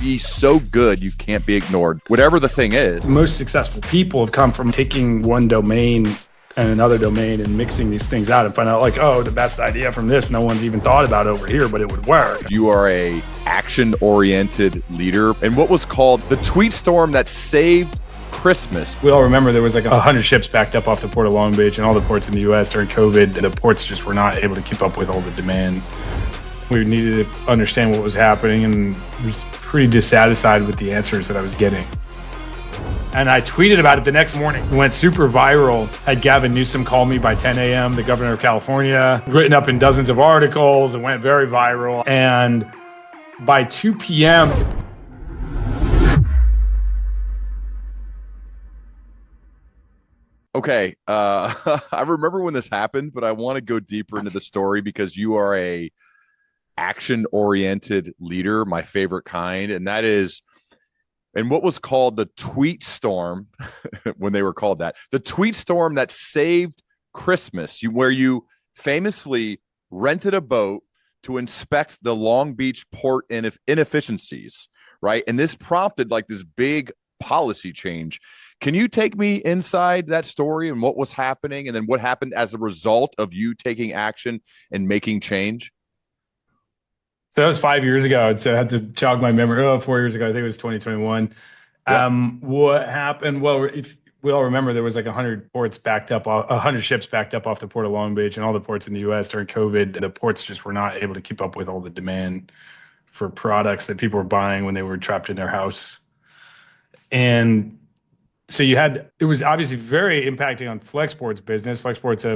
be so good you can't be ignored, whatever the thing is. Most successful people have come from taking one domain and another domain and mixing these things out and find out like, oh, the best idea from this, no one's even thought about over here, but it would work. You are a action-oriented leader and what was called the Tweetstorm that saved Christmas. We all remember there was like 100 ships backed up off the port of Long Beach and all the ports in the US during COVID. The ports just were not able to keep up with all the demand. We needed to understand what was happening and was pretty dissatisfied with the answers that I was getting. And I tweeted about it the next morning. It went super viral. Had Gavin Newsom call me by 10 a.m., the governor of California, written up in dozens of articles. It went very viral. And by 2 p.m., Okay, I remember when this happened, but I want to go deeper into the story because you are a action-oriented leader, my favorite kind, and that is, and what was called the Tweetstorm, when they were called that, the Tweetstorm that saved Christmas, where you famously rented a boat to inspect the Long Beach port inefficiencies, right? And this prompted like this big policy change. Can you take me inside that story and what was happening and then what happened as a result of you taking action and making change? So that was 5 years ago. So I had to jog my memory. 4 years ago, I think it was 2021. Yeah. What happened? Well, if we all remember, there was like 100 ships backed up off the port of Long Beach and all the ports in the US during COVID. The ports just were not able to keep up with all the demand for products that people were buying when they were trapped in their house. And so it was obviously very impacting on Flexport's business. Flexport's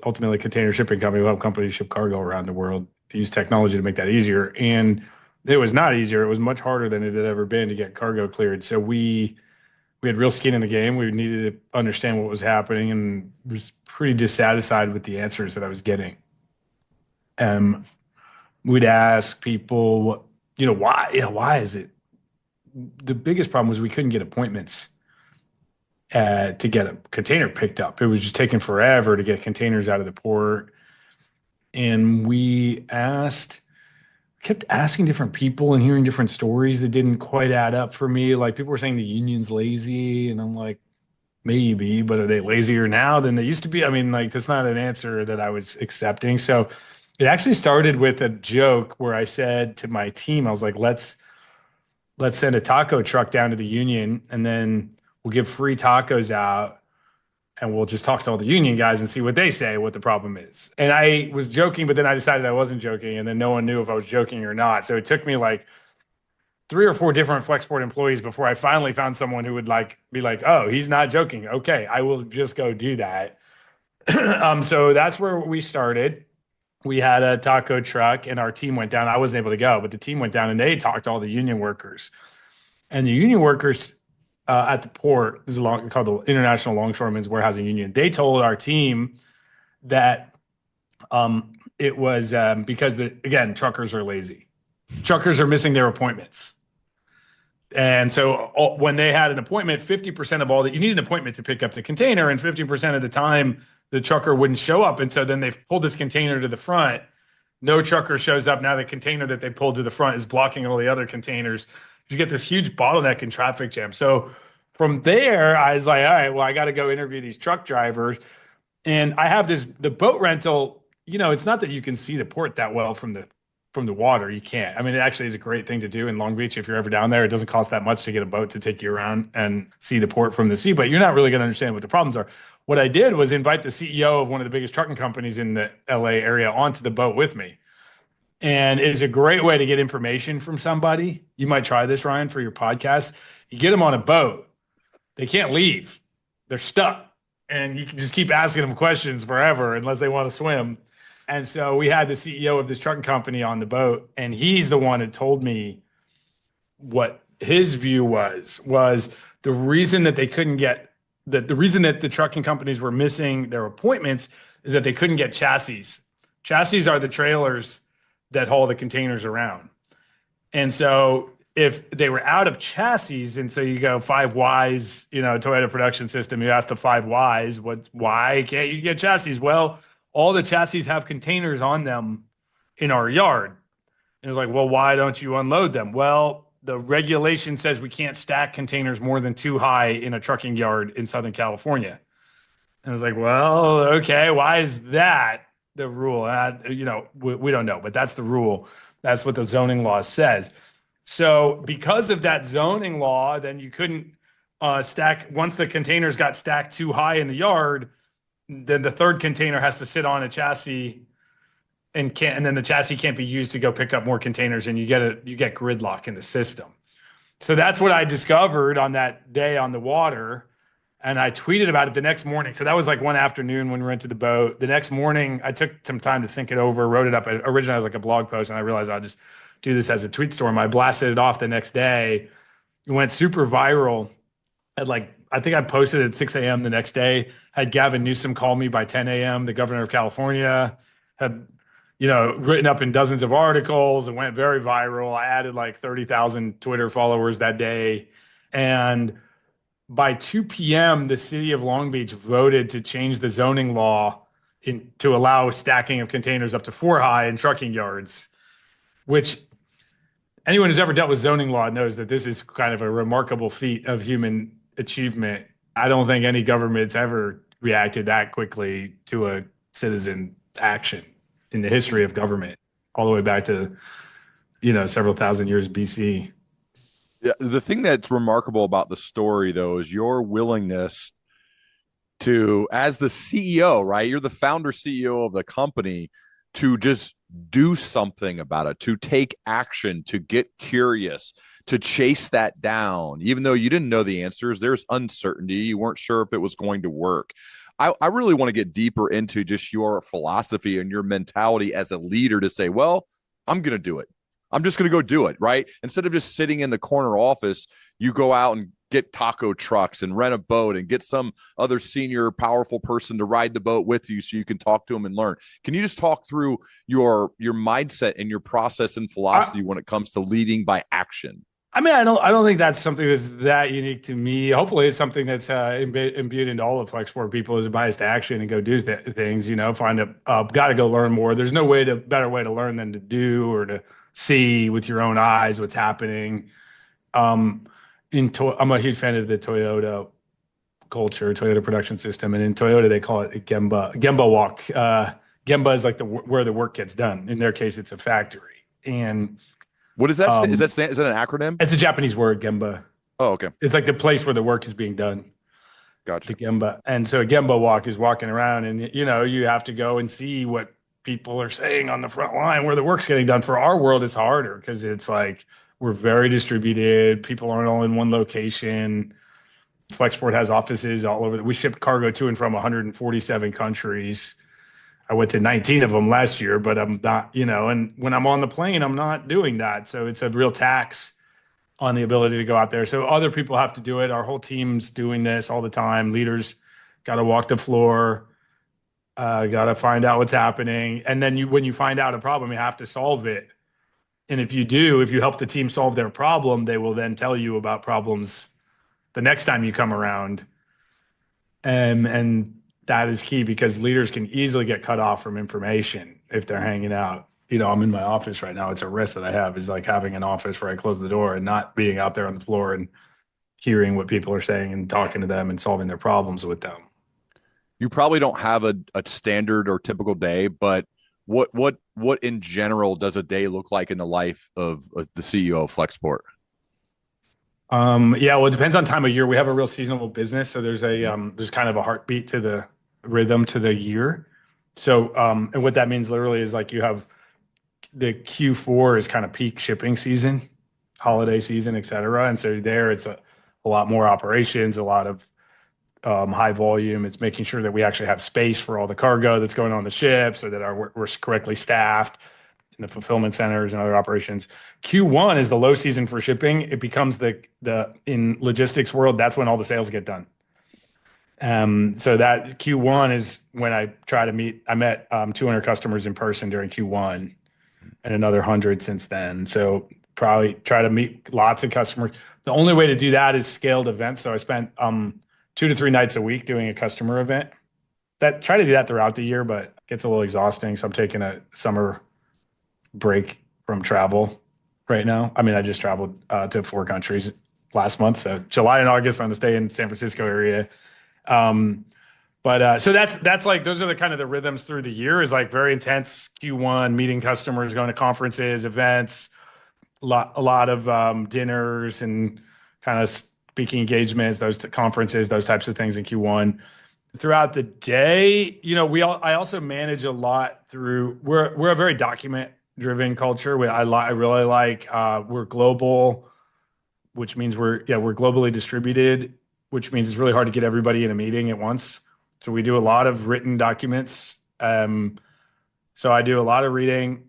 ultimately a container shipping company who help companies ship cargo around the world. They use technology to make that easier. And it was not easier. It was much harder than it had ever been to get cargo cleared. So we had real skin in the game. We needed to understand what was happening and was pretty dissatisfied with the answers that I was getting. We'd ask people, why is it? The biggest problem was we couldn't get appointments to get a container picked up. It was just taking forever to get containers out of the port. And we kept asking different people and hearing different stories that didn't quite add up for me. Like people were saying the union's lazy, and I'm like, maybe, but are they lazier now than they used to be? I mean, like that's not an answer that I was accepting. So it actually started with a joke where I said to my team, I was like, let's send a taco truck down to the union and then we'll give free tacos out and we'll just talk to all the union guys and see what they say, what the problem is. And I was joking, but then I decided I wasn't joking. And then no one knew if I was joking or not. So it took me like 3 or 4 different Flexport employees before I finally found someone who would be like, oh, he's not joking. Okay, I will just go do that. So that's where we started. We had a taco truck and our team went down. I wasn't able to go, but the team went down and they talked to all the union workers. And the union workers at the port, this is called the International Longshoremen's Warehousing Union. They told our team that it was because, truckers are lazy. Truckers are missing their appointments. And so when they had an appointment, 50% of you need an appointment to pick up the container, and 50% of the time the trucker wouldn't show up. And so then they've pulled this container to the front. No trucker shows up. Now the container that they pulled to the front is blocking all the other containers. You get this huge bottleneck and traffic jam. So from there, I was like, all right, well, I got to go interview these truck drivers. And I have the boat rental, it's not that you can see the port that well from the water. You can't. I mean, it actually is a great thing to do in Long Beach. If you're ever down there, it doesn't cost that much to get a boat to take you around and see the port from the sea, but you're not really going to understand what the problems are. What I did was invite the CEO of one of the biggest trucking companies in the LA area onto the boat with me. And it's a great way to get information from somebody. You might try this, Ryan, for your podcast. You get them on a boat. They can't leave. They're stuck. And you can just keep asking them questions forever unless they want to swim. And so we had the CEO of this trucking company on the boat, and he's the one that told me what his view was the reason that they couldn't get the reason that the trucking companies were missing their appointments is that they couldn't get chassis. Chassis are the trailers that haul the containers around. And so if they were out of chassis, and so you go 5 whys, Toyota production system, you ask the 5 whys, why can't you get chassis? Well, all the chassis have containers on them in our yard. And it's like, well, why don't you unload them? Well, the regulation says we can't stack containers more than 2 high in a trucking yard in Southern California. And I was like, well, okay, why is that the rule? We don't know, but that's the rule. That's what the zoning law says. So because of that zoning law, then you couldn't stack, once the containers got stacked too high in the yard, then the third container has to sit on a chassis and then the chassis can't be used to go pick up more containers, and you get gridlock in the system. So that's what I discovered on that day on the water. And I tweeted about it the next morning. So that was like one afternoon when we rented the boat. The next morning, I took some time to think it over, wrote it up. Originally, I was like a blog post, and I realized I'll just do this as a tweet storm. I blasted it off the next day. It went super viral. I think I posted at 6 a.m. the next day. Had Gavin Newsom call me by 10 a.m., the governor of California. Had written up in dozens of articles. It went very viral. I added like 30,000 Twitter followers that day. And by 2 p.m., the city of Long Beach voted to change the zoning law to allow stacking of containers up to 4 high in trucking yards, which anyone who's ever dealt with zoning law knows that this is kind of a remarkable feat of human achievement. I don't think any government's ever reacted that quickly to a citizen action in the history of government, all the way back to, several thousand years BC. Yeah, the thing that's remarkable about the story, though, is your willingness to, as the CEO, right? You're the founder CEO of the company, to just do something about it, to take action, to get curious, to chase that down. Even though you didn't know the answers, there's uncertainty. You weren't sure if it was going to work. I really want to get deeper into just your philosophy and your mentality as a leader to say, well, I'm going to do it. I'm just going to go do it, right? Instead of just sitting in the corner office, you go out and get taco trucks and rent a boat and get some other senior powerful person to ride the boat with you so you can talk to them and learn. Can you just talk through your mindset and your process and philosophy when it comes to leading by action? I mean, I don't think that's something that's that unique to me. Hopefully, it's something that's imbued into all of Flexport people is a bias to action and go do things. Got to go learn more. There's no better way to learn than to do or to see with your own eyes what's happening. I'm a huge fan of the Toyota culture, Toyota production system, and in Toyota they call it Gemba walk. Gemba is like where the work gets done. In their case, it's a factory. And what is that? Is that an acronym? It's a Japanese word, Gemba. Oh, okay. It's like the place where the work is being done. Gotcha. The Gemba. And so a Gemba walk is walking around, and you have to go and see what people are saying on the front line where the work's getting done. For our world, it's harder because it's like we're very distributed. People aren't all in one location. Flexport has offices all over. We ship cargo to and from 147 countries. I went to 19 of them last year, but I'm not, and when I'm on the plane, I'm not doing that. So it's a real tax on the ability to go out there. So other people have to do it. Our whole team's doing this all the time. Leaders got to walk the floor, got to find out what's happening. And then when you find out a problem, you have to solve it. And if you help the team solve their problem, they will then tell you about problems the next time you come around. And that is key because leaders can easily get cut off from information if they're hanging out. I'm in my office right now. It's a risk that I have is like having an office where I close the door and not being out there on the floor and hearing what people are saying and talking to them and solving their problems with them. You probably don't have a standard or typical day, but what in general does a day look like in the life of the CEO of Flexport? Yeah, well, it depends on time of year. We have a real seasonal business, so there's kind of a heartbeat to the rhythm to the year. So, and what that means literally is like you have the Q4 is kind of peak shipping season, holiday season, et cetera. And so there it's a lot more operations, a lot of high volume. It's making sure that we actually have space for all the cargo that's going on the ship so that we're correctly staffed in the fulfillment centers and other operations. Q1 is the low season for shipping. It becomes the in logistics world, that's when all the sales get done. So that Q1 is when I met 200 customers in person during Q1 and another 100 since then. So probably try to meet lots of customers. The only way to do that is scaled events. So I spent 2 to 3 nights a week doing a customer event. Try to do that throughout the year, but it gets a little exhausting. So I'm taking a summer break from travel. right now. I mean, I just traveled to 4 countries last month, so July and August I'm gonna stay in San Francisco area. Um, but so that's like those are the kind of the rhythms through the year is like very intense Q1, meeting customers, going to conferences, events, a lot of dinners and kind of speaking engagements, those conferences, those types of things in Q1. Throughout the day, I also manage a lot through we're a very document driven culture. I really like we're global, which means we're globally distributed, which means it's really hard to get everybody in a meeting at once. So we do a lot of written documents. So I do a lot of reading.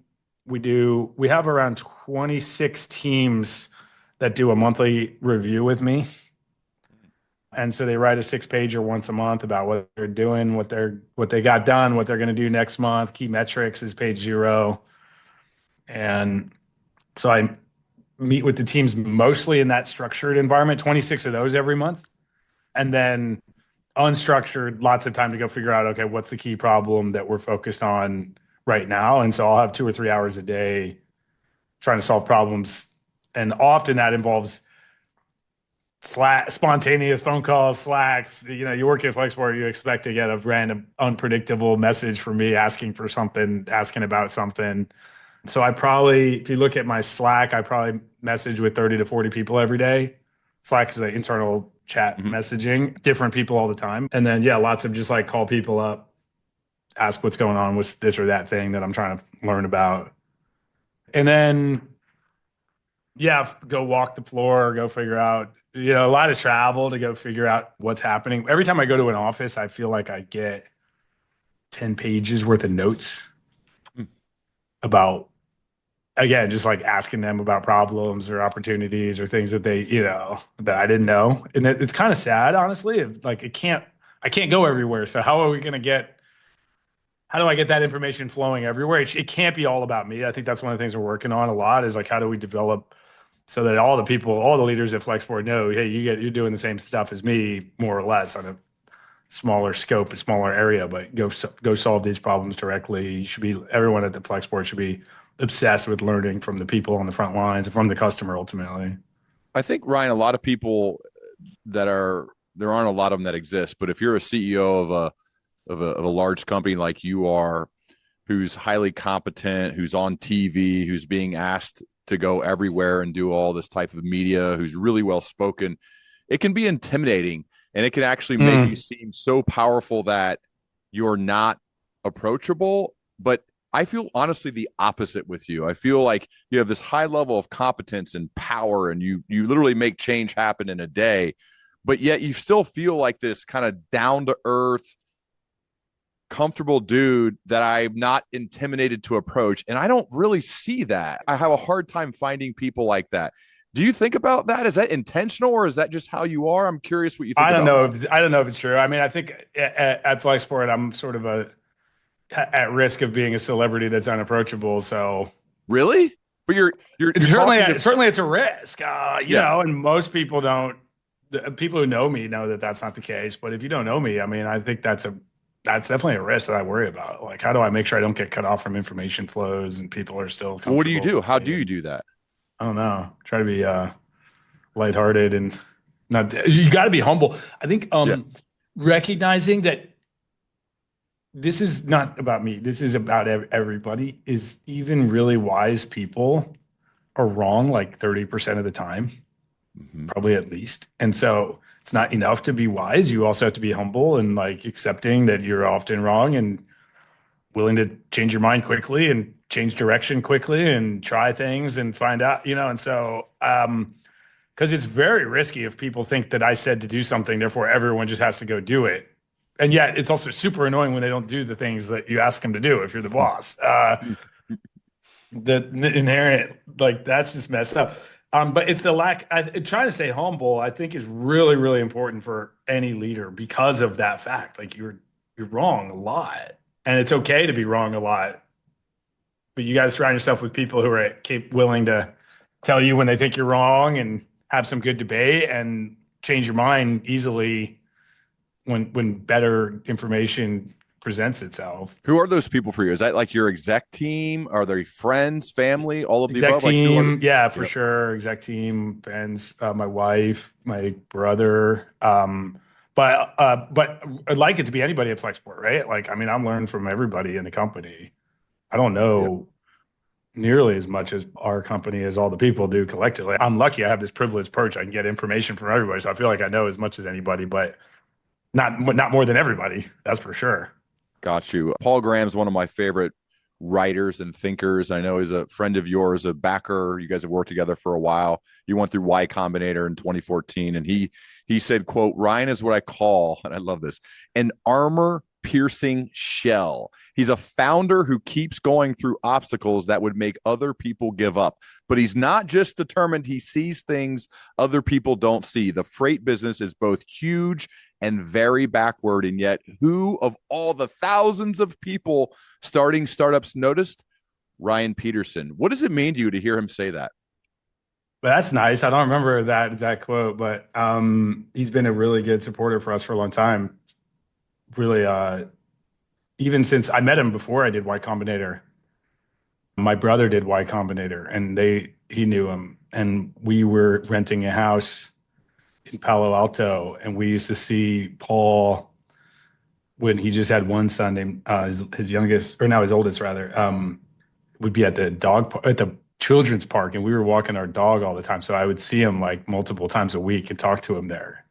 We have around 26 teams that do a monthly review with me. And so they write a 6-pager once a month about what they're doing, what they got done, what they're going to do next month. Key metrics is page 0. And so I meet with the teams mostly in that structured environment, 26 of those every month. And then unstructured, lots of time to go figure out, okay, what's the key problem that we're focused on right now? And so I'll have 2 or 3 hours a day trying to solve problems. And often that involves spontaneous phone calls, Slacks. You work at Flexport, you expect to get a random, unpredictable message from me asking for something, asking about something. So if you look at my Slack, I probably message with 30 to 40 people every day. Slack is the internal chat messaging, different people all the time. And then, yeah, lots of just like call people up, ask what's going on with this or that thing that I'm trying to learn about. And then, yeah, go walk the floor, go figure out, a lot of travel to go figure out what's happening. Every time I go to an office, I feel like I get 10 pages worth of notes about, again, just like asking them about problems or opportunities or things that that I didn't know. And it's kind of sad, honestly. Like I can't go everywhere. So how do I get that information flowing everywhere? It can't be all about me. I think that's one of the things we're working on a lot is like, how do we develop so that all the leaders at Flexport know, hey, you're doing the same stuff as me, more or less, on a smaller scope, a smaller area, but go solve these problems directly. Everyone at the Flexport should be obsessed with learning from the people on the front lines and from the customer ultimately. I think, Ryan, a lot of people there aren't a lot of them that exist, but if you're a CEO of a large company like you are, who's highly competent, who's on TV, who's being asked to go everywhere and do all this type of media, who's really well spoken, it can be intimidating, and it can actually make you seem so powerful that you're not approachable. But I feel honestly the opposite with you. I feel like you have this high level of competence and power, and you literally make change happen in a day, but yet you still feel like this kind of down to earth, comfortable dude that I'm not intimidated to approach. And I don't really see that. I have a hard time finding people like that. Do you think about that? Is that intentional, or is that just how you are? I'm curious what you think. I don't know if it's true. I mean, I think at Flexport, I'm sort of at risk of being a celebrity that's unapproachable. So really, but you're certainly it's a risk, and most people don't. The people who know me know that that's not the case. But if you don't know me, I mean, I think that's definitely a risk that I worry about. Like, how do I make sure I don't get cut off from information flows and people are still comfortable? What do you do? How do you do that? I don't know. Try to be lighthearted and not. You got to be humble. I think recognizing that this is not about me. This is about everybody. Is even really wise people are wrong like 30% of the time, probably at least. And so it's not enough to be wise. You also have to be humble and like accepting that you're often wrong and willing to change your mind quickly and change direction quickly and try things and find out, and so, because it's very risky if people think that I said to do something, therefore everyone just has to go do it. And yet it's also super annoying when they don't do the things that you ask them to do if you're the boss. The inherent, like, that's just messed up. But it's the trying to stay humble, I think, is really, really important for any leader because of that fact. Like, you're wrong a lot, and it's okay to be wrong a lot. But you got to surround yourself with people who are willing to tell you when they think you're wrong and have some good debate and change your mind easily when better information presents itself. Who are those people for you? Is that like your exec team? Are they friends, family, all of the Exec above? Like who are? team, yeah, for Yep. sure. Exec team, friends, my wife, my brother. But I'd like it to be anybody at Flexport, right? Like, I mean, I'm learning from everybody in the company. I don't Yep. know nearly as much as our company as all the people do collectively. I'm lucky I have this privileged perch. I can get information from everybody, so I feel like I know as much as anybody, but not more than everybody. That's for sure. Got you. Paul Graham's one of my favorite writers and thinkers. I know he's a friend of yours, a backer. You guys have worked together for a while. You went through Y Combinator in 2014, and he said, "quote Ryan is what I call, and I love this, an armor piercing shell. He's a founder who keeps going through obstacles that would make other people give up. But he's not just determined, he sees things other people don't see. The freight business is both huge and very backward. And yet, who of all the thousands of people starting startups noticed? Ryan Petersen. What does it mean to you to hear him say that? But that's nice. I don't remember that exact quote, but he's been a really good supporter for us for a long time. Really, even since I met him before I did Y Combinator. My brother did Y Combinator, and he knew him, and we were renting a house in Palo Alto, and we used to see Paul when he just had one son named his youngest, or now his oldest rather, would be at the children's park, and we were walking our dog all the time. So I would see him like multiple times a week and talk to him there.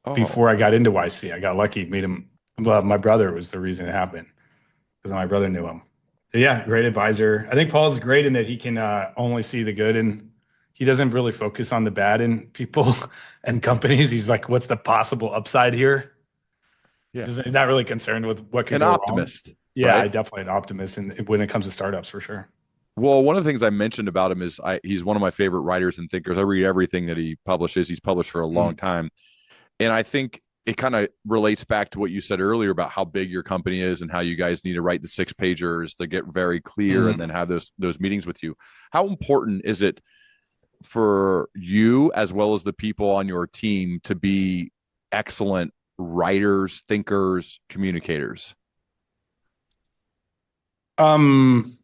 Oh, Before I got into YC, I got lucky to meet him. Well, my brother was the reason it happened because my brother knew him. So yeah, great advisor. I think Paul's great in that he can only see the good, and he doesn't really focus on the bad in people and companies. He's like, what's the possible upside here? yeah. He's not really concerned with what could An go wrong. optimist, Yeah, right? I definitely an optimist, and when it comes to startups, for sure. Well, one of the things I mentioned about him is he's one of my favorite writers and thinkers. I read everything that he publishes. He's published for a long Mm. time. And I think it kind of relates back to what you said earlier about how big your company is and how you guys need to write the 6-pagers to get very clear and Mm. then have those meetings with you. How important is it for you as well as the people on your team to be excellent writers, thinkers, communicators? Um,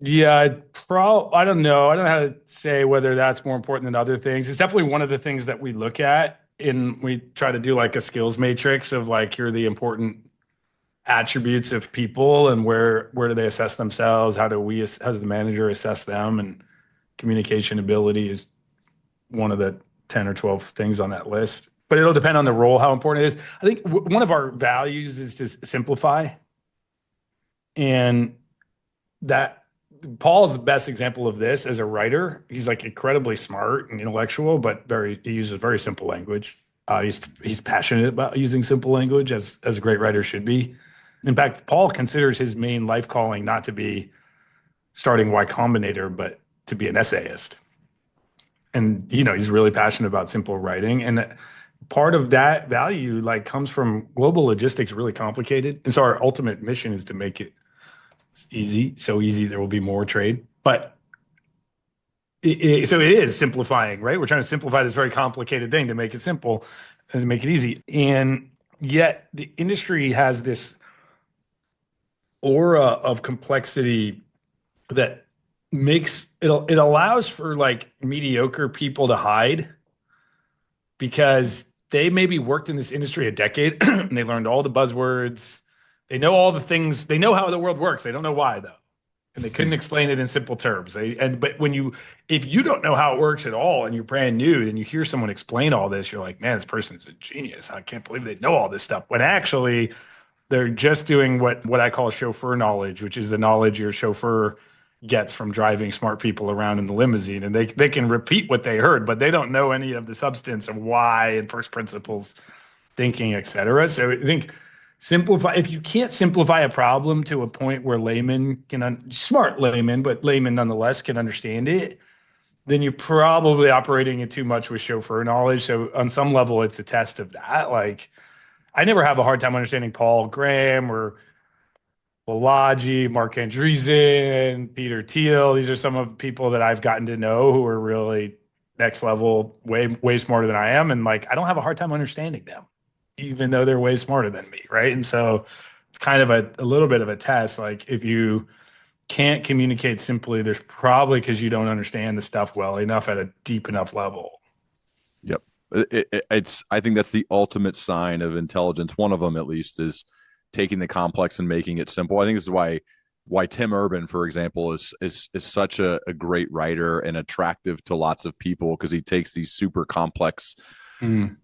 yeah, I don't know. I don't know how to say whether that's more important than other things. It's definitely one of the things that we look at in we try to do like a skills matrix of like here are the important attributes of people and where do they assess themselves? How does the manager assess them? And communication ability is one of the 10 or 12 things on that list. But it'll depend on the role, how important it is. I think one of our values is to simplify. And that Paul's the best example of this as a writer. He's like incredibly smart and intellectual, but he uses very simple language. He's passionate about using simple language as a great writer should be. In fact, Paul considers his main life calling not to be starting Y Combinator, but to be an essayist. And he's really passionate about simple writing, and part of that value like comes from global logistics, really complicated. And so our ultimate mission is to make it easy, so easy there will be more trade. But so it is simplifying, right? We're trying to simplify this very complicated thing to make it simple and to make it easy. And yet the industry has this aura of complexity that it allows for like mediocre people to hide because they maybe worked in this industry a decade and they learned all the buzzwords. They know all the things. They know how the world works. They don't know why though, and they couldn't explain it in simple terms. But if you don't know how it works at all and you're brand new, then you hear someone explain all this, you're like, man, this person's a genius. I can't believe they know all this stuff. When actually they're just doing what I call chauffeur knowledge, which is the knowledge your chauffeur gets from driving smart people around in the limousine. And they can repeat what they heard, but they don't know any of the substance of why and first principles thinking, et cetera. So I think simplify, if you can't simplify a problem to a point where smart laymen, but laymen nonetheless can understand it, then you're probably operating it too much with chauffeur knowledge. So on some level, it's a test of that. Like, I never have a hard time understanding Paul Graham or Balaji, Mark Andreessen, Peter Thiel. These are some of the people that I've gotten to know who are really next level, way, way smarter than I am. And like, I don't have a hard time understanding them. even though they're way smarter than me, right? And so it's kind of a little bit of a test. Like if you can't communicate simply, there's probably because you don't understand the stuff well enough at a deep enough level. Yep. It's I think that's the ultimate sign of intelligence. One of them, at least, is taking the complex and making it simple. I think this is why Tim Urban, for example, is such a great writer and attractive to lots of people, because he takes these super complex, Mm.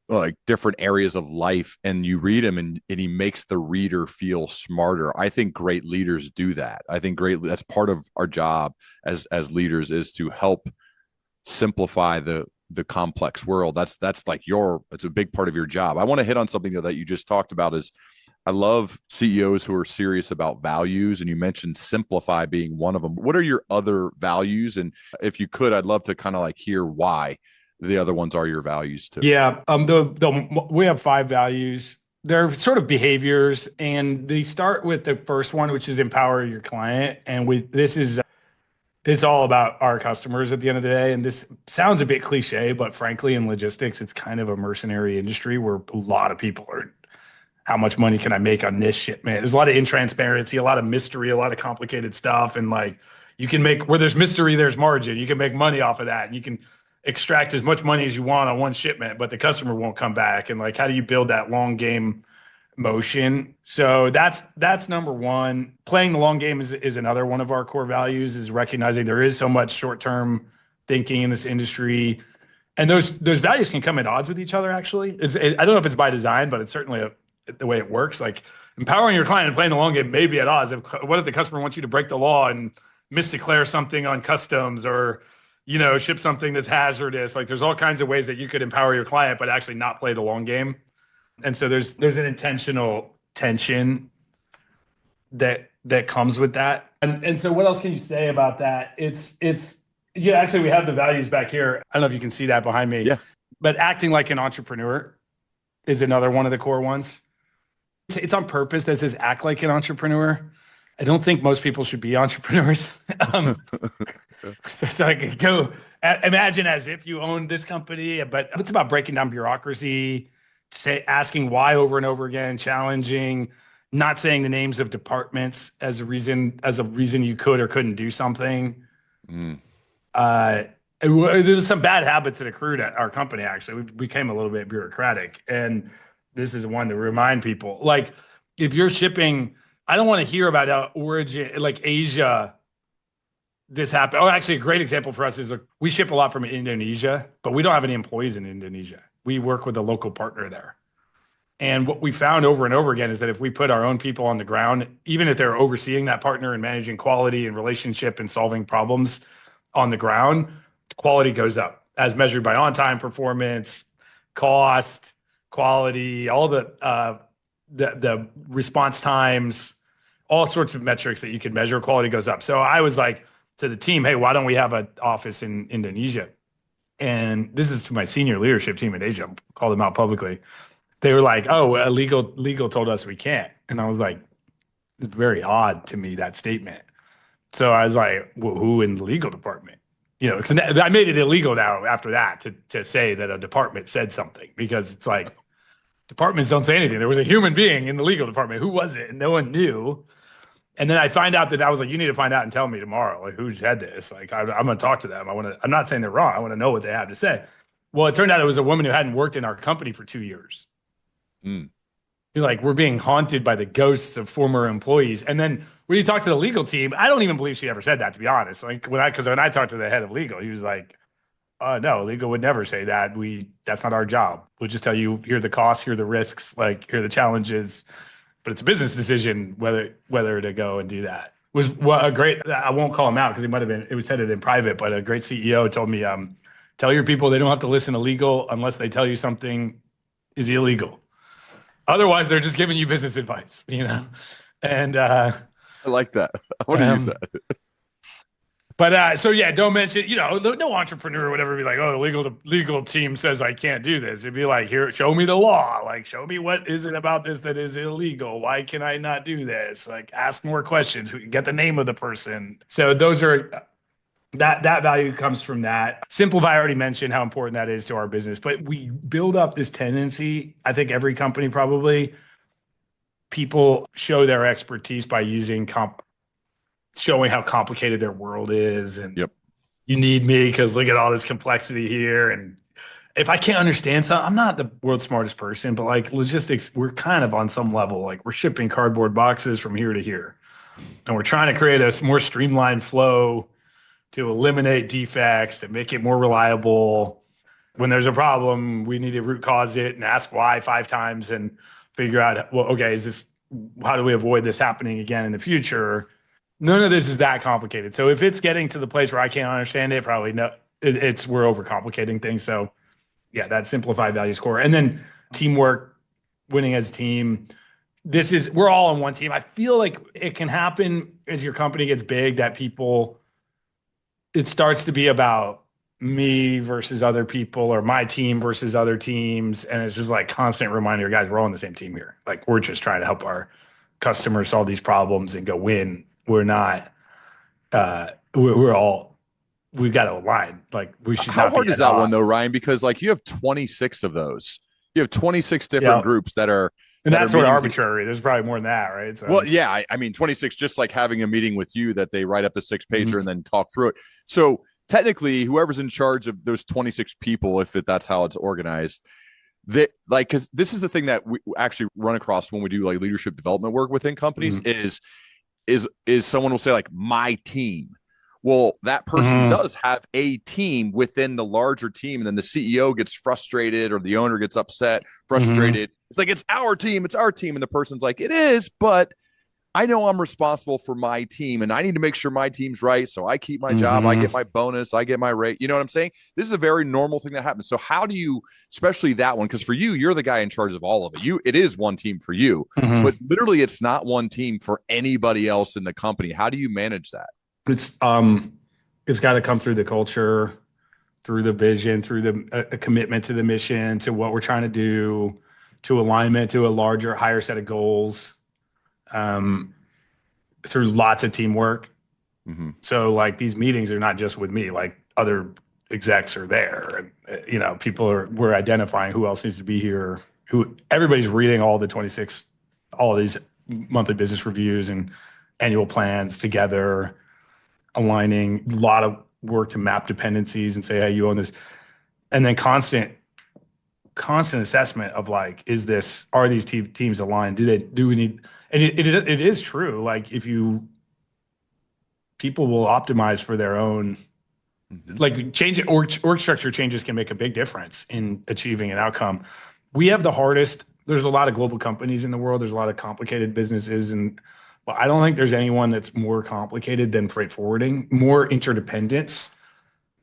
like, different areas of life, and you read him, and he makes the reader feel smarter. I think great leaders do that. I think that's part of our job as leaders, is to help simplify the complex world. That's like it's a big part of your job. I want to hit on something though that you just talked about. Is I love CEOs who are serious about values, and you mentioned simplify being one of them. What are your other values? And if you could, I'd love to kind of like hear why the other ones are your values too. Yeah. We have five values. They're sort of behaviors, and they start with the first one, which is empower your client. And it's all about our customers at the end of the day. And this sounds a bit cliche, but frankly, in logistics, it's kind of a mercenary industry where a lot of people are, how much money can I make on this shipment? There's a lot of intransparency, a lot of mystery, a lot of complicated stuff. And like you can make, where there's mystery, there's margin. You can make money off of that. And you can extract as much money as you want on one shipment, but the customer won't come back. And like, how do you build that long game motion? So that's number one. Playing the long game is another one of our core values, is recognizing there is so much short-term thinking in this industry. And those values can come at odds with each other, actually. I don't know if it's by design, but it's certainly the way it works. Like empowering your client and playing the long game may be at odds. What if the customer wants you to break the law and misdeclare something on customs, or ship something that's hazardous? Like there's all kinds of ways that you could empower your client, but actually not play the long game. And so there's an intentional tension that comes with that. And so what else can you say about that? It's yeah, actually we have the values back here. I don't know if you can see that behind me. Yeah. But acting like an entrepreneur is another one of the core ones. It's on purpose that says act like an entrepreneur. I don't think most people should be entrepreneurs. So I could go imagine as if you owned this company, but it's about breaking down bureaucracy, asking why over and over again, challenging, not saying the names of departments as a reason you could or couldn't do something. Mm. There was some bad habits that accrued at our company. Actually, we became a little bit bureaucratic, and this is one to remind people. Like, if you're shipping, I don't want to hear about origin, like Asia. This happened. Oh, actually, a great example for us is we ship a lot from Indonesia, but we don't have any employees in Indonesia. We work with a local partner there. And what we found over and over again is that if we put our own people on the ground, even if they're overseeing that partner and managing quality and relationship and solving problems on the ground, quality goes up as measured by on-time performance, cost, quality, all the response times, all sorts of metrics that you could measure. Quality goes up. So I was like to the team, hey, why don't we have an office in Indonesia? And this is to my senior leadership team in Asia. I'll call them out publicly. They were like, oh, legal told us we can't. And I was like, it's very odd to me, that statement. So I was like, well, who in the legal department? Because I made it illegal now after that to say that a department said something, because it's like departments don't say anything. There was a human being in the legal department. Who was it? And no one knew. And then I find out that I was like, you need to find out and tell me tomorrow, like, who said this. Like, I'm going to talk to them. I'm not saying they're wrong. I want to know what they have to say. Well, it turned out it was a woman who hadn't worked in our company for 2 years. Mm. Like, we're being haunted by the ghosts of former employees. And then when you talk to the legal team, I don't even believe she ever said that, to be honest. Like, because when I talked to the head of legal, he was like, no, legal would never say that. That's not our job. We'll just tell you, here are the costs, here are the risks, like, here are the challenges. But it's a business decision whether to go and do that. Was a great, I won't call him out because it was said it in private, but a great CEO told me, tell your people they don't have to listen to legal unless they tell you something is illegal. Otherwise, they're just giving you business advice, And I like that. I want to use that. But so yeah, don't mention, no entrepreneur would ever be like, oh, the legal team says I can't do this. It'd be like, here, show me the law. Like, show me what is it about this that is illegal? Why can I not do this? Like, ask more questions. Get the name of the person. So those are That value comes from that. Simplify, I already mentioned how important that is to our business, but we build up this tendency. I think every company probably people show their expertise by showing how complicated their world is, and Yep. you need me because look at all this complexity here. And if I can't understand something, I'm not the world's smartest person, but like logistics, we're kind of on some level, like we're shipping cardboard boxes from here to here, and we're trying to create a more streamlined flow to eliminate defects and make it more reliable. When there's a problem, we need to root cause it and ask why 5 times and figure out, well, okay, how do we avoid this happening again in the future? None of this is that complicated. So if it's getting to the place where I can't understand it, probably no, we're overcomplicating things. So yeah, that simplified value score. And then teamwork, winning as a team. We're all on one team. I feel like it can happen as your company gets big that it starts to be about me versus other people or my team versus other teams. And it's just like constant reminder, guys, we're all on the same team here. Like we're just trying to help our customers solve these problems and go win. We're not, we've got to align. Like we should How not be hard is at that one though, odds. Ryan? Because like you have 26 of those. You have 26 different Yeah. groups that are And that are that's sort of meeting. arbitrary. There's probably more than that, right? So, Well, yeah, I mean 26, just like having a meeting with you that they write up the 6-pager Mhm. and then talk through it. So technically, whoever's in charge of those 26 people, if that's how it's organized, that like because this is the thing that we actually run across when we do like leadership development work within companies Mhm. is someone will say like my team. Well, that person Mhm. does have a team within the larger team, and then the CEO gets frustrated or the owner gets upset, Mhm. frustrated. It's like it's our team, and the person's like, it is, but I know I'm responsible for my team and I need to make sure my team's right. So I keep my job, I Mhm. get my bonus, I get my rate. You know what I'm saying? This is a very normal thing that happens. So how do you, especially that one, because for you, you're the guy in charge of all of it. It is one team for you, but Mhm. literally it's not one team for anybody else in the company. How do you manage that? It's got to come through the culture, through the vision, through a commitment to the mission, to what we're trying to do, to alignment to a larger, higher set of goals, um, through lots of teamwork. Mm-hmm. So like these meetings are not just with me, like other execs are there, and we're identifying who else needs to be here. Who everybody's reading all of these monthly business reviews and annual plans together, aligning a lot of work to map dependencies and say, hey, you own this, and then constant assessment of like, are these teams aligned? Do we need? And it is true. Like if people will optimize for their own, Mm-hmm. like org structure changes can make a big difference in achieving an outcome. We have the hardest. There's a lot of global companies in the world. There's a lot of complicated businesses, and well, I don't think there's anyone that's more complicated than freight forwarding, more interdependence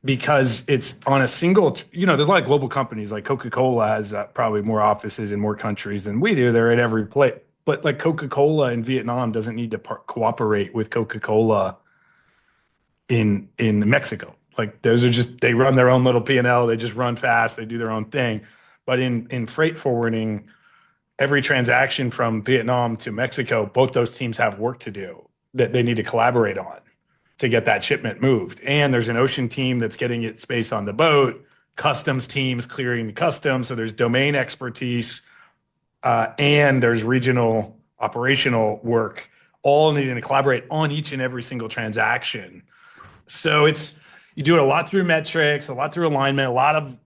because it's on a single, there's a lot of global companies like Coca-Cola has probably more offices in more countries than we do. They're in every place. But like Coca-Cola in Vietnam doesn't need to cooperate with Coca-Cola in Mexico. Like those are just they run their own little P&L. They just run fast. They do their own thing. But in freight forwarding, every transaction from Vietnam to Mexico, both those teams have work to do that they need to collaborate on to get that shipment moved. And there's an ocean team that's getting it space on the boat, customs teams clearing the customs. So there's domain expertise, and there's regional operational work, all needing to collaborate on each and every single transaction. So you do it a lot through metrics, a lot through alignment, a lot of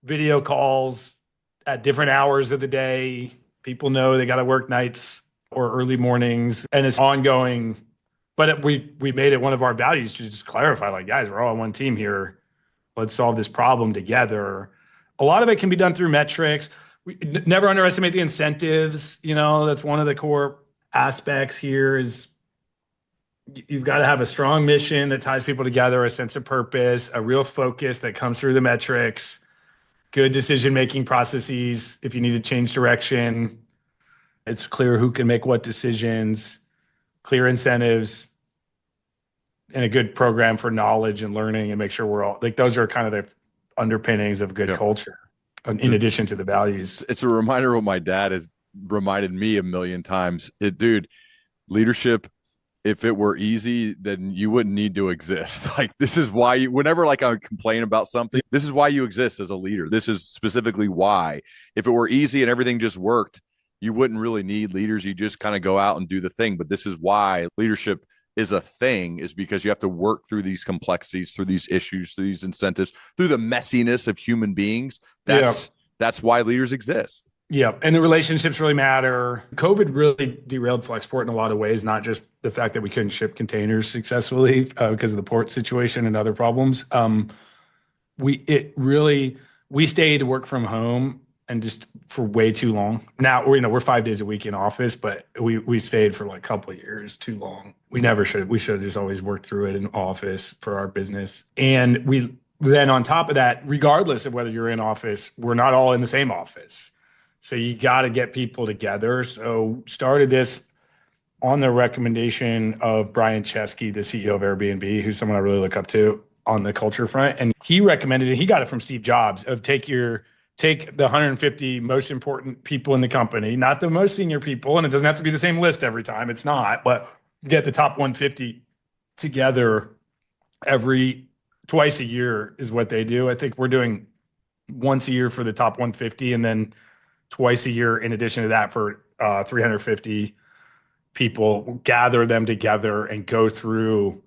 video calls at different hours of the day. People know they got to work nights or early mornings, and it's ongoing. But we made it one of our values to just clarify, like, guys, we're all on one team here. Let's solve this problem together. A lot of it can be done through metrics. We never underestimate the incentives. That's one of the core aspects here is you've got to have a strong mission that ties people together, a sense of purpose, a real focus that comes through the metrics, good decision-making processes. If you need to change direction, it's clear who can make what decisions, clear incentives, and a good program for knowledge and learning and make sure we're all like those are kind of the underpinnings of good Yeah. culture in addition to the values. It's a reminder of what my dad has reminded me a million times. Dude, leadership if it were easy, then you wouldn't need to exist. Like this is why whenever like I complain about something, this is why you exist as a leader. This is specifically why. If it were easy and everything just worked, you wouldn't really need leaders. You just kind of go out and do the thing. But this is why leadership is a thing, is because you have to work through these complexities, through these issues, through these incentives, through the messiness of human beings. Yeah. That's why leaders exist. Yeah. And the relationships really matter. COVID really derailed Flexport in a lot of ways, not just the fact that we couldn't ship containers successfully because of the port situation and other problems. We stayed to work from home and just for way too long. Now we're 5 days a week in office, but we stayed for like a couple of years too long. We should have just always worked through it in office for our business. And we then on top of that, regardless of whether you're in office, we're not all in the same office. So you got to get people together. So started this on the recommendation of Brian Chesky, the CEO of Airbnb, who's someone I really look up to on the culture front. And he recommended it. He got it from Steve Jobs of take the 150 most important people in the company, not the most senior people. And it doesn't have to be the same list every time. It's not, but get the top 150 together twice a year is what they do. I think we're doing once a year for the top 150 and then twice a year in addition to that for 350 people, gather them together and go through,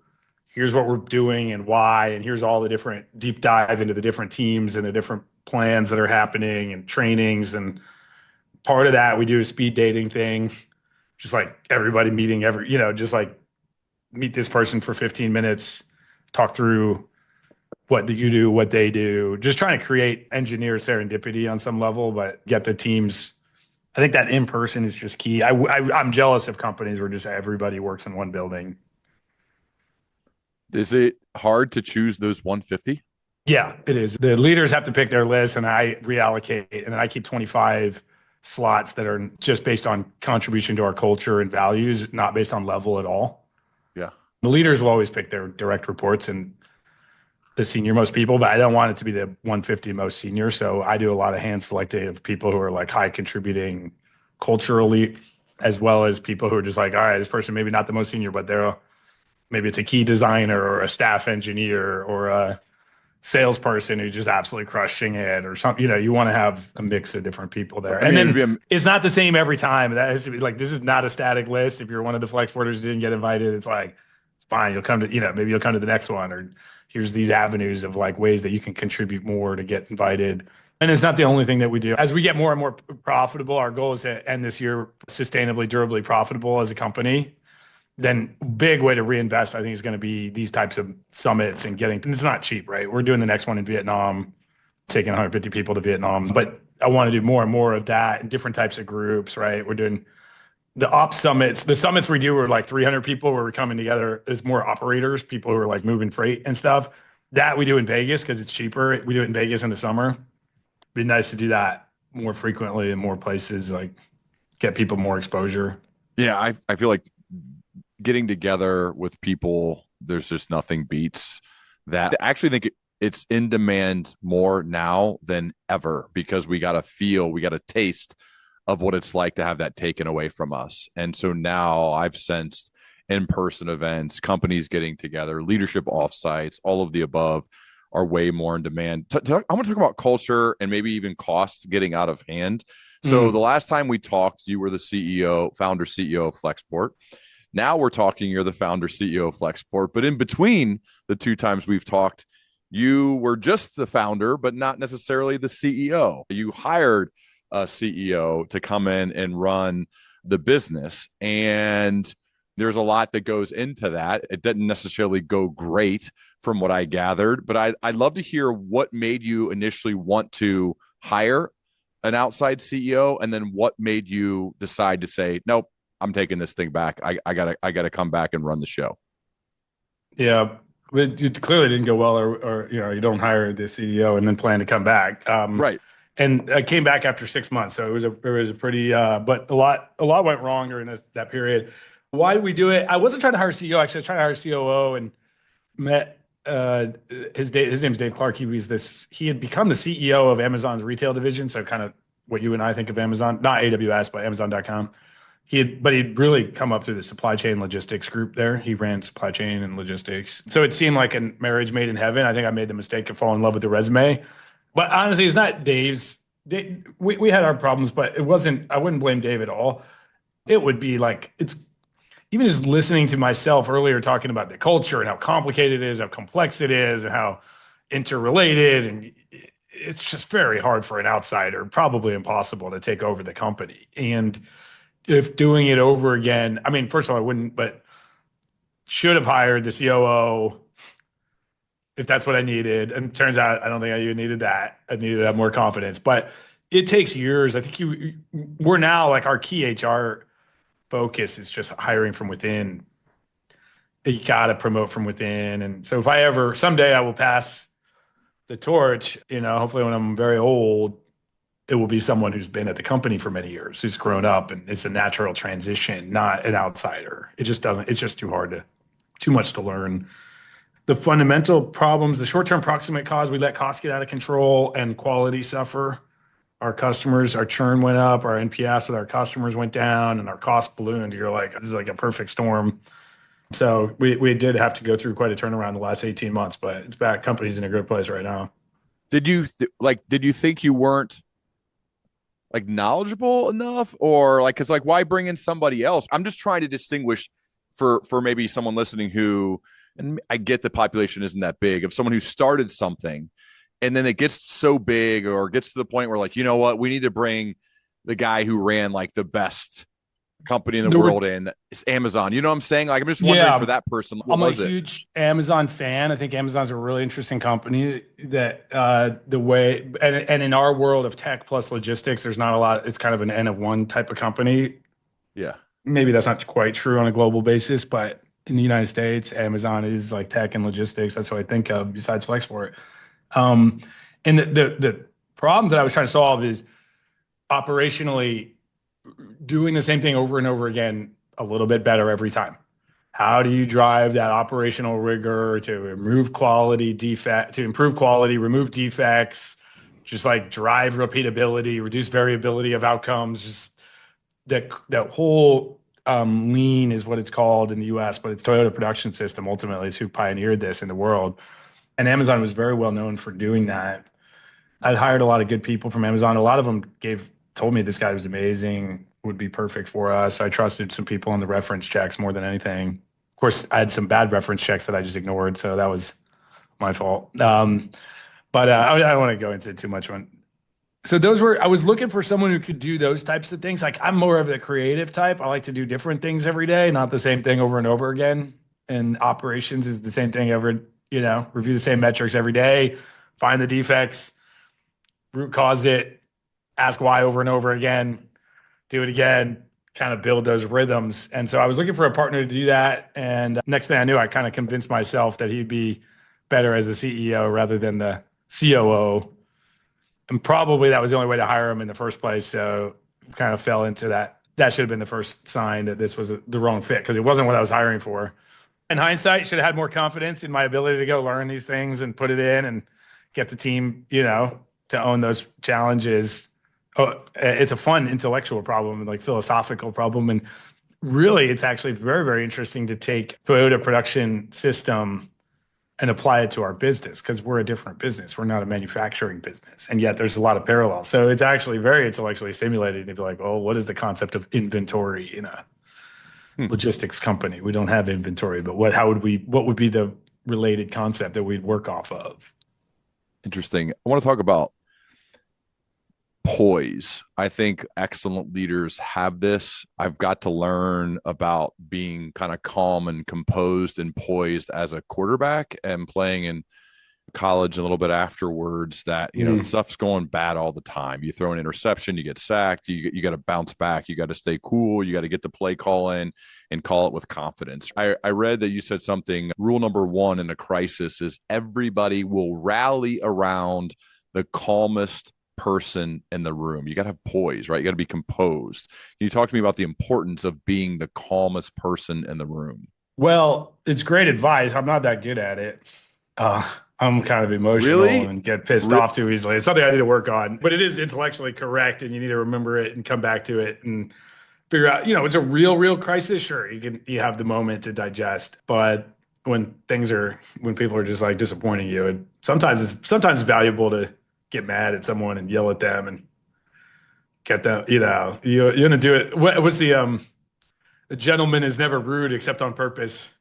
here's what we're doing and why, and here's all the different deep dive into the different teams and the different plans that are happening and trainings. And part of that we do a speed dating thing, just like everybody meeting just like meet this person for 15 minutes, talk through what do you do, what they do, just trying to engineer serendipity on some level, but get the teams. I think that in person is just key. I'm jealous of companies where just everybody works in one building. Is it hard to choose those 150? Yeah, it is. The leaders have to pick their list and I reallocate, and then I keep 25 slots that are just based on contribution to our culture and values, not based on level at all. Yeah. The leaders will always pick their direct reports and the senior most people, but I don't want it to be the 150 most senior. So I do a lot of hand selecting of people who are like high contributing culturally, as well as people who are just like, all right, this person maybe not the most senior, but maybe it's a key designer or a staff engineer or a salesperson who's just absolutely crushing it or something. You want to have a mix of different people there. It's not the same every time. That has to be like, this is not a static list. If you're one of the Flexporters who didn't get invited, it's like, it's fine. You'll come to, maybe you'll come to the next one, or here's these avenues of like ways that you can contribute more to get invited. And it's not the only thing that we do. As we get more and more profitable, our goal is to end this year sustainably, durably profitable as a company. Then big way to reinvest, I think, is going to be these types of summits and it's not cheap, right? We're doing the next one in Vietnam, taking 150 people to Vietnam, but I want to do more and more of that in different types of groups, right? We're doing the ops summits. The summits we do are like 300 people where we're coming together as more operators, people who are like moving freight and stuff. That we do in Vegas because it's cheaper. We do it in Vegas in the summer. It'd be nice to do that more frequently in more places, like get people more exposure. Yeah, I feel like getting together with people, there's just nothing beats that. I actually think it's in demand more now than ever because we got a taste of what it's like to have that taken away from us. And so now I've sensed in-person events, companies getting together, leadership offsites, all of the above are way more in demand. I want to talk about culture and maybe even costs getting out of hand. So the last time we talked, you were the founder CEO of Flexport. Now we're talking, you're the founder CEO of Flexport. But in between the two times we've talked, you were just the founder, but not necessarily the CEO. You hired a CEO to come in and run the business. And there's a lot that goes into that. It didn't necessarily go great from what I gathered, but I'd love to hear what made you initially want to hire an outside CEO, and then what made you decide to say, nope, I'm taking this thing back. I gotta come back and run the show. Yeah, it clearly didn't go well, or you don't hire the CEO and then plan to come back. Right. And I came back after 6 months, so it was a pretty, but a lot went wrong during that period. Why did we do it? I wasn't trying to hire a CEO. Actually, I was trying to hire a COO and met his name's Dave Clark. He had become the CEO of Amazon's retail division, so kind of what you and I think of Amazon, not AWS, but Amazon.com. But he'd really come up through the supply chain logistics group there. He ran supply chain and logistics. So it seemed like a marriage made in heaven. I think I made the mistake of falling in love with the resume. But honestly, it's not Dave's. We had our problems, but it wasn't, I wouldn't blame Dave at all. It would be like, it's even just listening to myself earlier talking about the culture and how complicated it is, how complex it is, and how interrelated. And it's just very hard for an outsider, probably impossible to take over the company. And if doing it over again, I mean, first of all, I wouldn't, but should have hired the COO if that's what I needed. And turns out I don't think I even needed that. I needed to have more confidence. But it takes years. I think we're now like our key HR focus is just hiring from within. You got to promote from within. And so if I ever, someday I will pass the torch, hopefully when I'm very old, it will be someone who's been at the company for many years, who's grown up, and it's a natural transition, not an outsider. It just doesn't, it's just too much to learn. The fundamental problems, the short-term proximate cause, we let costs get out of control and quality suffer. Our churn went up, our NPS with our customers went down, and our costs ballooned. You're like, this is like a perfect storm. So we did have to go through quite a turnaround the last 18 months, but it's back. Company's in a good place right now. Did you think you weren't like knowledgeable enough, or like, cause like, why bring in somebody else? I'm just trying to distinguish for maybe someone listening who, and I get the population isn't that big, of someone who started something and then it gets so big or gets to the point where like, you know what, we need to bring the guy who ran like the best company in the world in. It's Amazon. You know what I'm saying? Like, I'm just wondering for that person, what was it? I'm a huge Amazon fan. I think Amazon's a really interesting company that the way, and in our world of tech plus logistics, there's not a lot. It's kind of an N of one type of company. Yeah. Maybe that's not quite true on a global basis, but in the United States, Amazon is like tech and logistics. That's what I think of besides Flexport. And the problems that I was trying to solve is operationally doing the same thing over and over again, a little bit better every time. How do you drive that operational rigor to improve quality, remove defects, just like drive repeatability, reduce variability of outcomes, just that whole lean is what it's called in the US, but it's Toyota Production System. Ultimately, it's who pioneered this in the world. And Amazon was very well known for doing that. I'd hired a lot of good people from Amazon. A lot of them told me this guy was amazing, would be perfect for us. I trusted some people on the reference checks more than anything. Of course, I had some bad reference checks that I just ignored, so that was my fault. But I don't want to go into it too much. So I was looking for someone who could do those types of things. Like, I'm more of the creative type. I like to do different things every day, not the same thing over and over again. And operations is the same thing review the same metrics every day, find the defects, root cause it, ask why over and over again, do it again, kind of build those rhythms. And so I was looking for a partner to do that. And next thing I knew, I kind of convinced myself that he'd be better as the CEO rather than the COO. And probably that was the only way to hire him in the first place. So kind of fell into that. That should have been the first sign that this was the wrong fit, because it wasn't what I was hiring for. In hindsight, should have had more confidence in my ability to go learn these things and put it in and get the team, to own those challenges. Oh, it's a fun intellectual problem and like philosophical problem. And really, it's actually very, very interesting to take Toyota Production System and apply it to our business, because we're a different business. We're not a manufacturing business. And yet there's a lot of parallels. So it's actually very intellectually stimulating to be like, oh, what is the concept of inventory in a logistics company? We don't have inventory, but what would be the related concept that we'd work off of? Interesting. I want to talk about poise. I think excellent leaders have this. I've got to learn about being kind of calm and composed and poised as a quarterback, and playing in college a little bit afterwards, that stuff's going bad all the time. You throw an interception, you get sacked, you got to bounce back, you got to stay cool, you got to get the play call in and call it with confidence. I read that you said something, rule number 1 in a crisis is everybody will rally around the calmest person in the room. You got to have poise, right? You got to be composed. Can you talk to me about the importance of being the calmest person in the room? Well, it's great advice. I'm not that good at it. I'm kind of emotional and get pissed off too easily. It's something I need to work on, but it is intellectually correct, and you need to remember it and come back to it. And figure out, it's a real crisis. Sure, you have the moment to digest, but when people are just like disappointing you, and sometimes it's valuable to get mad at someone and yell at them and get them, you're gonna do it. What's a gentleman is never rude except on purpose.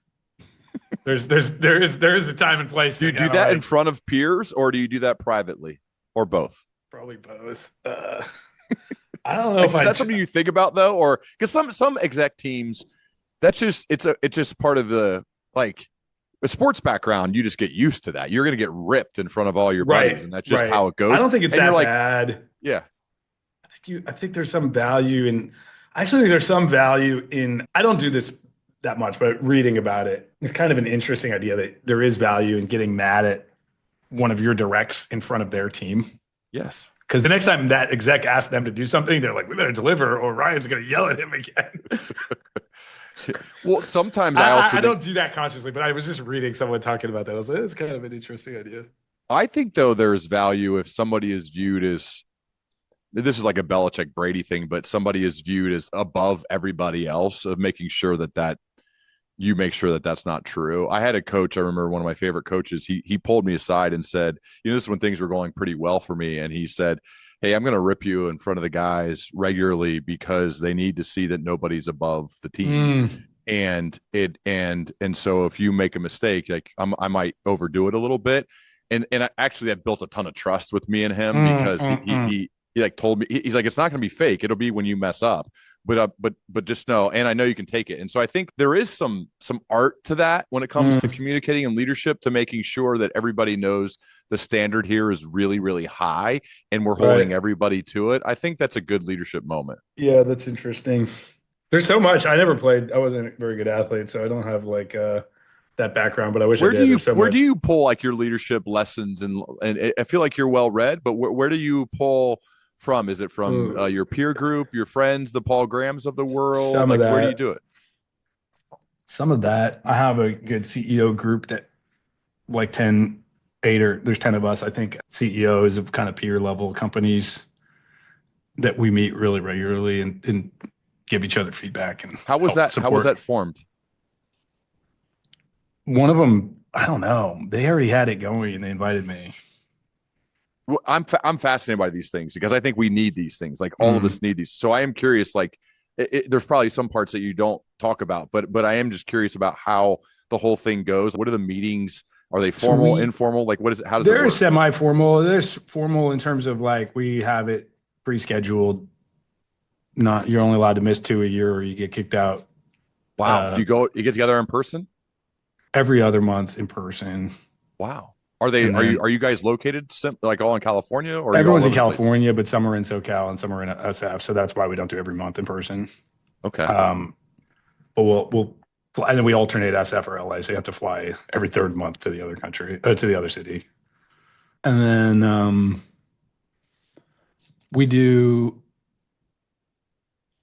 There is a time and place. Do you do that in front of peers, or do you do that privately, or both? Probably both. I don't know if that's something you think about though, or because some exec teams, that's just it's just part of the like a sports background. You just get used to that. You're going to get ripped in front of all your buddies, and that's just how it goes. I don't think it's that bad. Yeah, I think there's some value in. I actually think there's some value in. I don't do this that much, but reading about it, it's kind of an interesting idea that there is value in getting mad at one of your directs in front of their team. Yes. Because the next time that exec asks them to do something, they're like, we better deliver or Ryan's going to yell at him again. Well, sometimes I don't do that consciously, but I was just reading someone talking about that. I was like, it's kind of an interesting idea. I think, though, there's value if somebody is viewed as, this is like a Belichick Brady thing, but somebody is viewed as above everybody else, of making sure that you make sure that that's not true. I had a coach, I remember one of my favorite coaches, he pulled me aside and said, this is when things were going pretty well for me. And he said, hey, I'm going to rip you in front of the guys regularly because they need to see that nobody's above the team. And so if you make a mistake, like I might overdo it a little bit. And actually that built a ton of trust with me and him because he like told me, he's like, it's not going to be fake. It'll be when you mess up. But just know, and I know you can take it. And so I think there is some art to that when it comes to communicating and leadership, to making sure that everybody knows the standard here is really, really high and we're holding everybody to it. I think that's a good leadership moment. Yeah, that's interesting. There's so much. I never played. I wasn't a very good athlete, so I don't have like that background, but I wish I did. Where do you pull like your leadership lessons? And I feel like you're well read, but where do you pull from? Is it from your peer group, your friends, the Paul Grahams of the world? Some of that. Where do you do it? Some of that. I have a good CEO group that like there's 10 of us, I think, CEOs of kind of peer level companies that we meet really regularly and give each other feedback. And how was that formed? One of them, I don't know. They already had it going and they invited me. Well, I'm fascinated by these things because I think we need these things. Like all of us need these. So I am curious, like there's probably some parts that you don't talk about, but I am just curious about how the whole thing goes. What are the meetings? Are they formal, informal? Like what is it? How does it work? They're semi-formal. There's formal in terms of like we have it pre-scheduled. You're only allowed to miss 2 a year or you get kicked out. Wow. You get together in person? Every other month in person. Wow. Are you guys located like all in California, or everyone's in California, but some are in SoCal and some are in SF. So that's why we don't do every month in person. Okay. But we'll and then we alternate SF or LA. So you have to fly every third month to the other country, to the other city. And then we do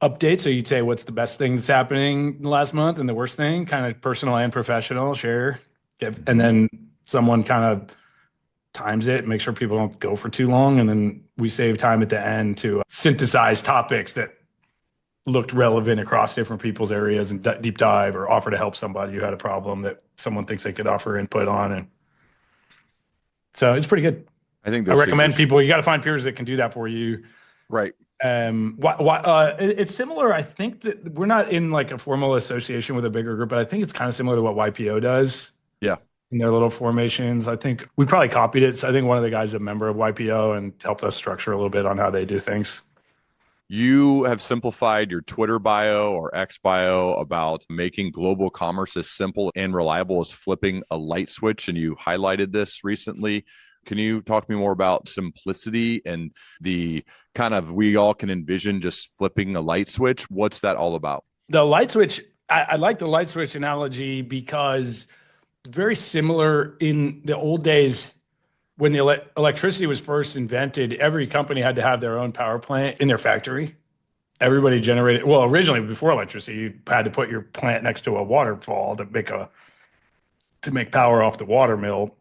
updates. So you'd say, what's the best thing that's happening in the last month and the worst thing, kind of personal and professional, share. And then someone kind of times it, make sure people don't go for too long. And then we save time at the end to synthesize topics that looked relevant across different people's areas and deep dive or offer to help somebody who had a problem that someone thinks they could offer input on. And so it's pretty good. I recommend people, you got to find peers that can do that for you. Right. It's similar. I think that we're not in like a formal association with a bigger group, but I think it's kind of similar to what YPO does. Yeah. In their little formations. I think we probably copied it. So I think one of the guys is a member of YPO and helped us structure a little bit on how they do things. You have simplified your Twitter bio or X bio about making global commerce as simple and reliable as flipping a light switch. And you highlighted this recently. Can you talk to me more about simplicity and the kind of, we all can envision just flipping a light switch? What's that all about? The light switch, I like the light switch analogy because very similar in the old days when the electricity was first invented, every company had to have their own power plant in their factory. Everybody generated, well, originally before electricity, you had to put your plant next to a waterfall to make power off the water mill.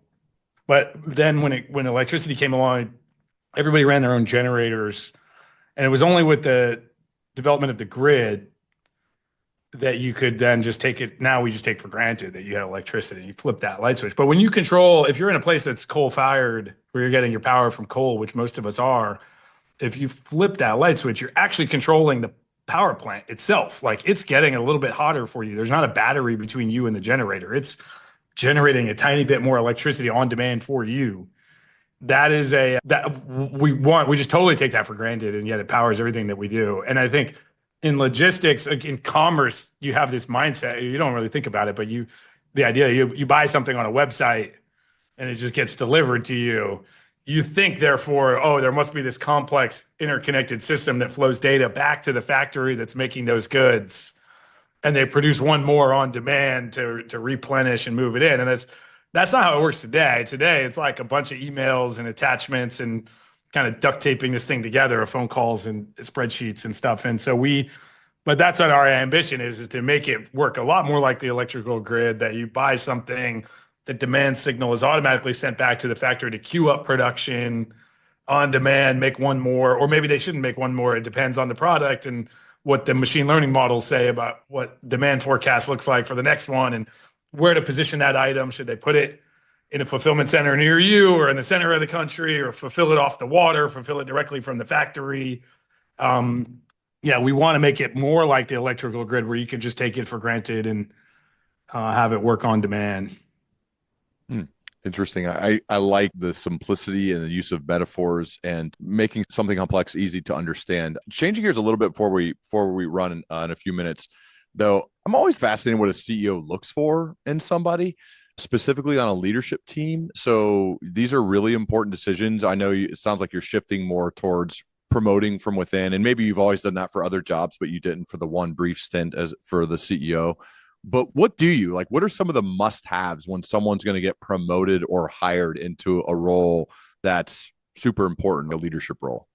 But then when electricity came along, everybody ran their own generators. And it was only with the development of the grid that you could then just take it. Now we just take for granted that you have electricity. You flip that light switch. But when you control, if you're in a place that's coal fired, where you're getting your power from coal, which most of us are, if you flip that light switch, you're actually controlling the power plant itself. Like it's getting a little bit hotter for you. There's not a battery between you and the generator. It's generating a tiny bit more electricity on demand for you. That is we just totally take that for granted, and yet it powers everything that we do. And I think in logistics, like in commerce, you have this mindset. You don't really think about it, but the idea you buy something on a website and it just gets delivered to you. You think, therefore, oh, there must be this complex interconnected system that flows data back to the factory that's making those goods, and they produce one more on demand to replenish and move it in. And that's not how it works today. Today, it's like a bunch of emails and attachments and kind of duct taping this thing together, of phone calls and spreadsheets and stuff. And so but that's what our ambition is to make it work a lot more like the electrical grid, that you buy something, the demand signal is automatically sent back to the factory to queue up production on demand, make one more, or maybe they shouldn't make one more. It depends on the product and what the machine learning models say about what demand forecast looks like for the next one and where to position that item. Should they put it in a fulfillment center near you or in the center of the country, or fulfill it off the water, fulfill it directly from the factory? Yeah, we want to make it more like the electrical grid, where you can just take it for granted and have it work on demand. Interesting. I like the simplicity and the use of metaphors and making something complex easy to understand. Changing gears a little bit before we run in a few minutes, though, I'm always fascinated what a CEO looks for in somebody, specifically on a leadership team. So these are really important decisions. I know it sounds like you're shifting more towards promoting from within, and maybe you've always done that for other jobs, but you didn't for the one brief stint as for the CEO. But what do you like? What are some of the must-haves when someone's going to get promoted or hired into a role that's super important, a leadership role?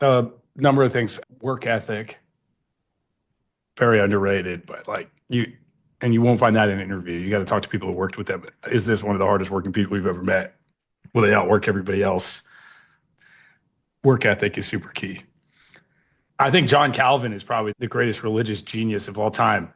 A number of things. Work ethic, very underrated, but you won't find that in an interview. You got to talk to people who worked with them. Is this one of the hardest working people you've ever met? Will they outwork everybody else? Work ethic is super key. I think John Calvin is probably the greatest religious genius of all time.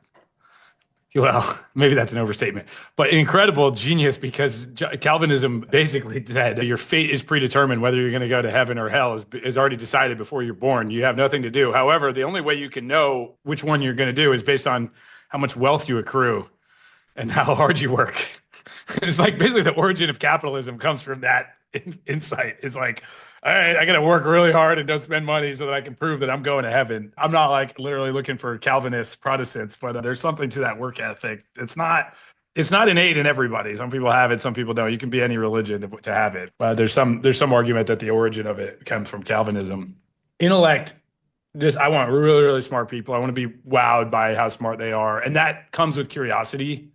Well, maybe that's an overstatement, but an incredible genius, because Calvinism basically said your fate is predetermined. Whether you're going to go to heaven or hell is already decided before you're born. You have nothing to do. However, the only way you can know which one you're going to do is based on how much wealth you accrue and how hard you work. It's like basically the origin of capitalism comes from that insight. It's like, all right, I got to work really hard and don't spend money so that I can prove that I'm going to heaven. I'm not like literally looking for Calvinist Protestants, but there's something to that work ethic. It's not innate in everybody. Some people have it, some people don't. You can be any religion to have it. But there's some argument that the origin of it comes from Calvinism. Intellect, I want really, really smart people. I want to be wowed by how smart they are. And that comes with curiosity,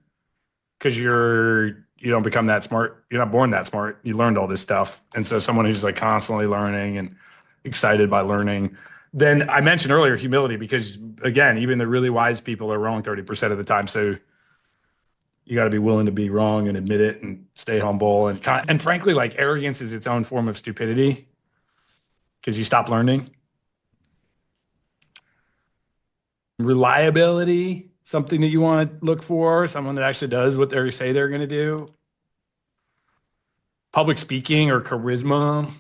because you don't become that smart. You're not born that smart. You learned all this stuff. And so someone who's like constantly learning and excited by learning. Then I mentioned earlier humility, because again, even the really wise people are wrong 30% of the time. So you got to be willing to be wrong and admit it and stay humble. And frankly, like arrogance is its own form of stupidity, because you stop learning. Reliability, something that you want to look for, someone that actually does what they say they're going to do. Public speaking or charisma.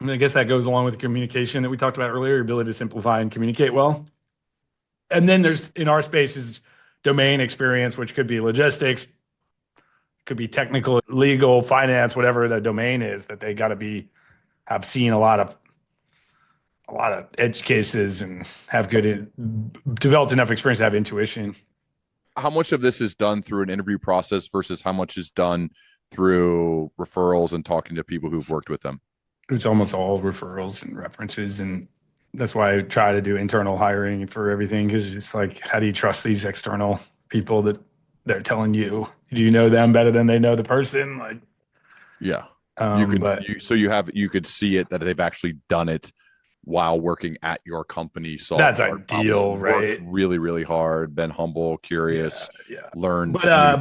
I mean, I guess that goes along with the communication that we talked about earlier, your ability to simplify and communicate well. And then there's, in our space, is domain experience, which could be logistics, could be technical, legal, finance, whatever the domain is, that they got to have seen a lot of edge cases and have developed enough experience to have intuition. How much of this is done through an interview process versus how much is done through referrals and talking to people who've worked with them? It's almost all referrals and references. And that's why I try to do internal hiring for everything, because it's like, how do you trust these external people that they're telling you? Do you know them better than they know the person? Like, yeah. You could see it that they've actually done it while working at your company. That's ideal, right? Worked really, really hard, been humble, curious, learned. But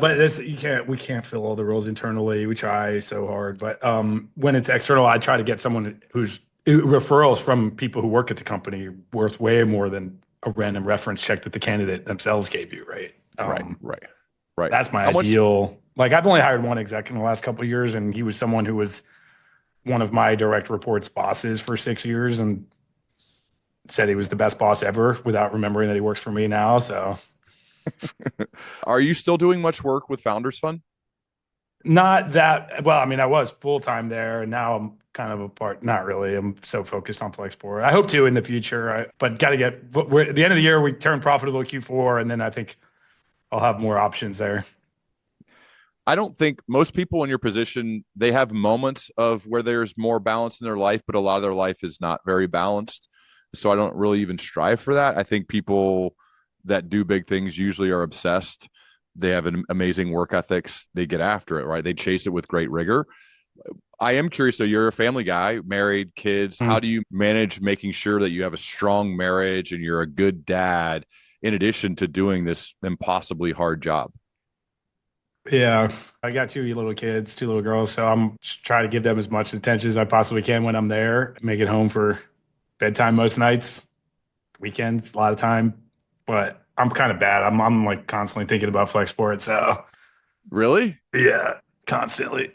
we can't fill all the roles internally. We try so hard, but when it's external, I try to get someone who's referrals from people who work at the company are worth way more than a random reference check that the candidate themselves gave you, right? Right, right, right. That's my How much? ideal. Like I've only hired one exec in the last couple of years, and he was someone who was one of my direct reports bosses for 6 years, and said he was the best boss ever without remembering that he works for me now. So Are you still doing much work with Founders Fund? not that well. I mean, I was full time there, and now I'm kind of a part. Not really. I'm so focused on Flexport. I hope to in the future, but got to get. At the end of the year, we turn profitable Q4, and then I think I'll have more options there. I don't think most people in your position, they have moments of where there's more balance in their life, but a lot of their life is not very balanced. So I don't really even strive for that. I think people that do big things usually are obsessed. They have an amazing work ethics. They get after it, right? They chase it with great rigor. I am curious. So you're a family guy, married, kids. How do you manage making sure that you have a strong marriage and you're a good dad in addition to doing this impossibly hard job? Yeah, I got two little kids, two little girls, so I'm just trying to give them as much attention as I possibly can when I'm there. Make it home for bedtime most nights, weekends a lot of time, but I'm kind of bad. I'm like constantly thinking about Flexport, so Really? yeah, constantly.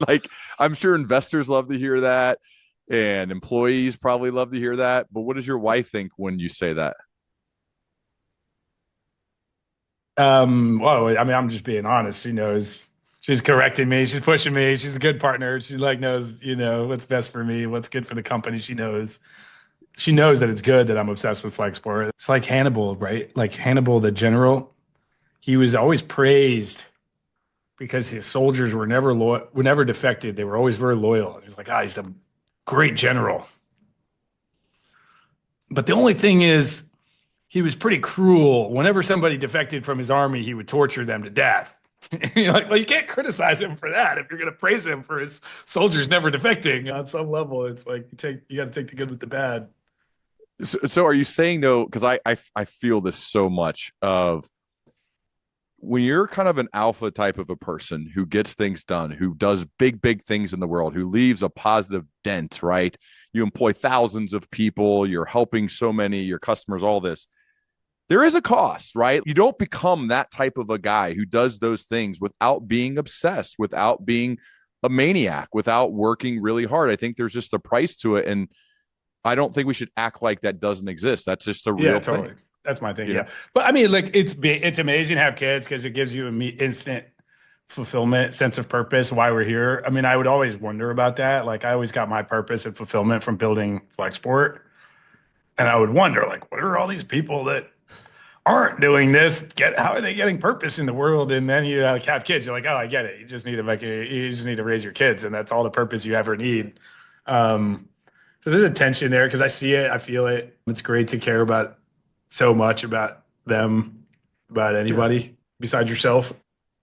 Like, I'm sure investors love to hear that and employees probably love to hear that. But what does your wife think when you say that? Well, I mean, I'm just being honest. She knows. She's correcting me. She's pushing me. She's a good partner. She like knows, what's best for me, what's good for the company. She knows. She knows that it's good that I'm obsessed with Flexport. It's like Hannibal, right? Like Hannibal, the general. He was always praised because his soldiers were never loyal, were never defected. They were always very loyal. And he was like, he's a great general. But the only thing is, he was pretty cruel. Whenever somebody defected from his army, he would torture them to death. You're like, well, you can't criticize him for that if you're going to praise him for his soldiers never defecting. On some level, it's like you got to take the good with the bad. So are you saying though, because I feel this so much of when you're kind of an alpha type of a person who gets things done, who does big things in the world, who leaves a positive dent, right? You employ thousands of people, you're helping so many, your customers, all this. There is a cost, right? You don't become that type of a guy who does those things without being obsessed, without being a maniac, without working really hard. I think there's just a price to it. And I don't think we should act like that doesn't exist. That's just a real totally. thing. That's my thing. Yeah. But I mean, like it's amazing to have kids because it gives you instant fulfillment, sense of purpose, why we're here. I mean, I would always wonder about that. Like I always got my purpose and fulfillment from building Flexport. And I would wonder, like, what are all these people that aren't doing this how are they getting purpose in the world? And then you like have kids, you're like, oh, I get it. You just need to raise your kids, and that's all the purpose you ever need. So there's a tension there because I see it, I feel it. It's great to care about so much about them, about anybody besides yourself.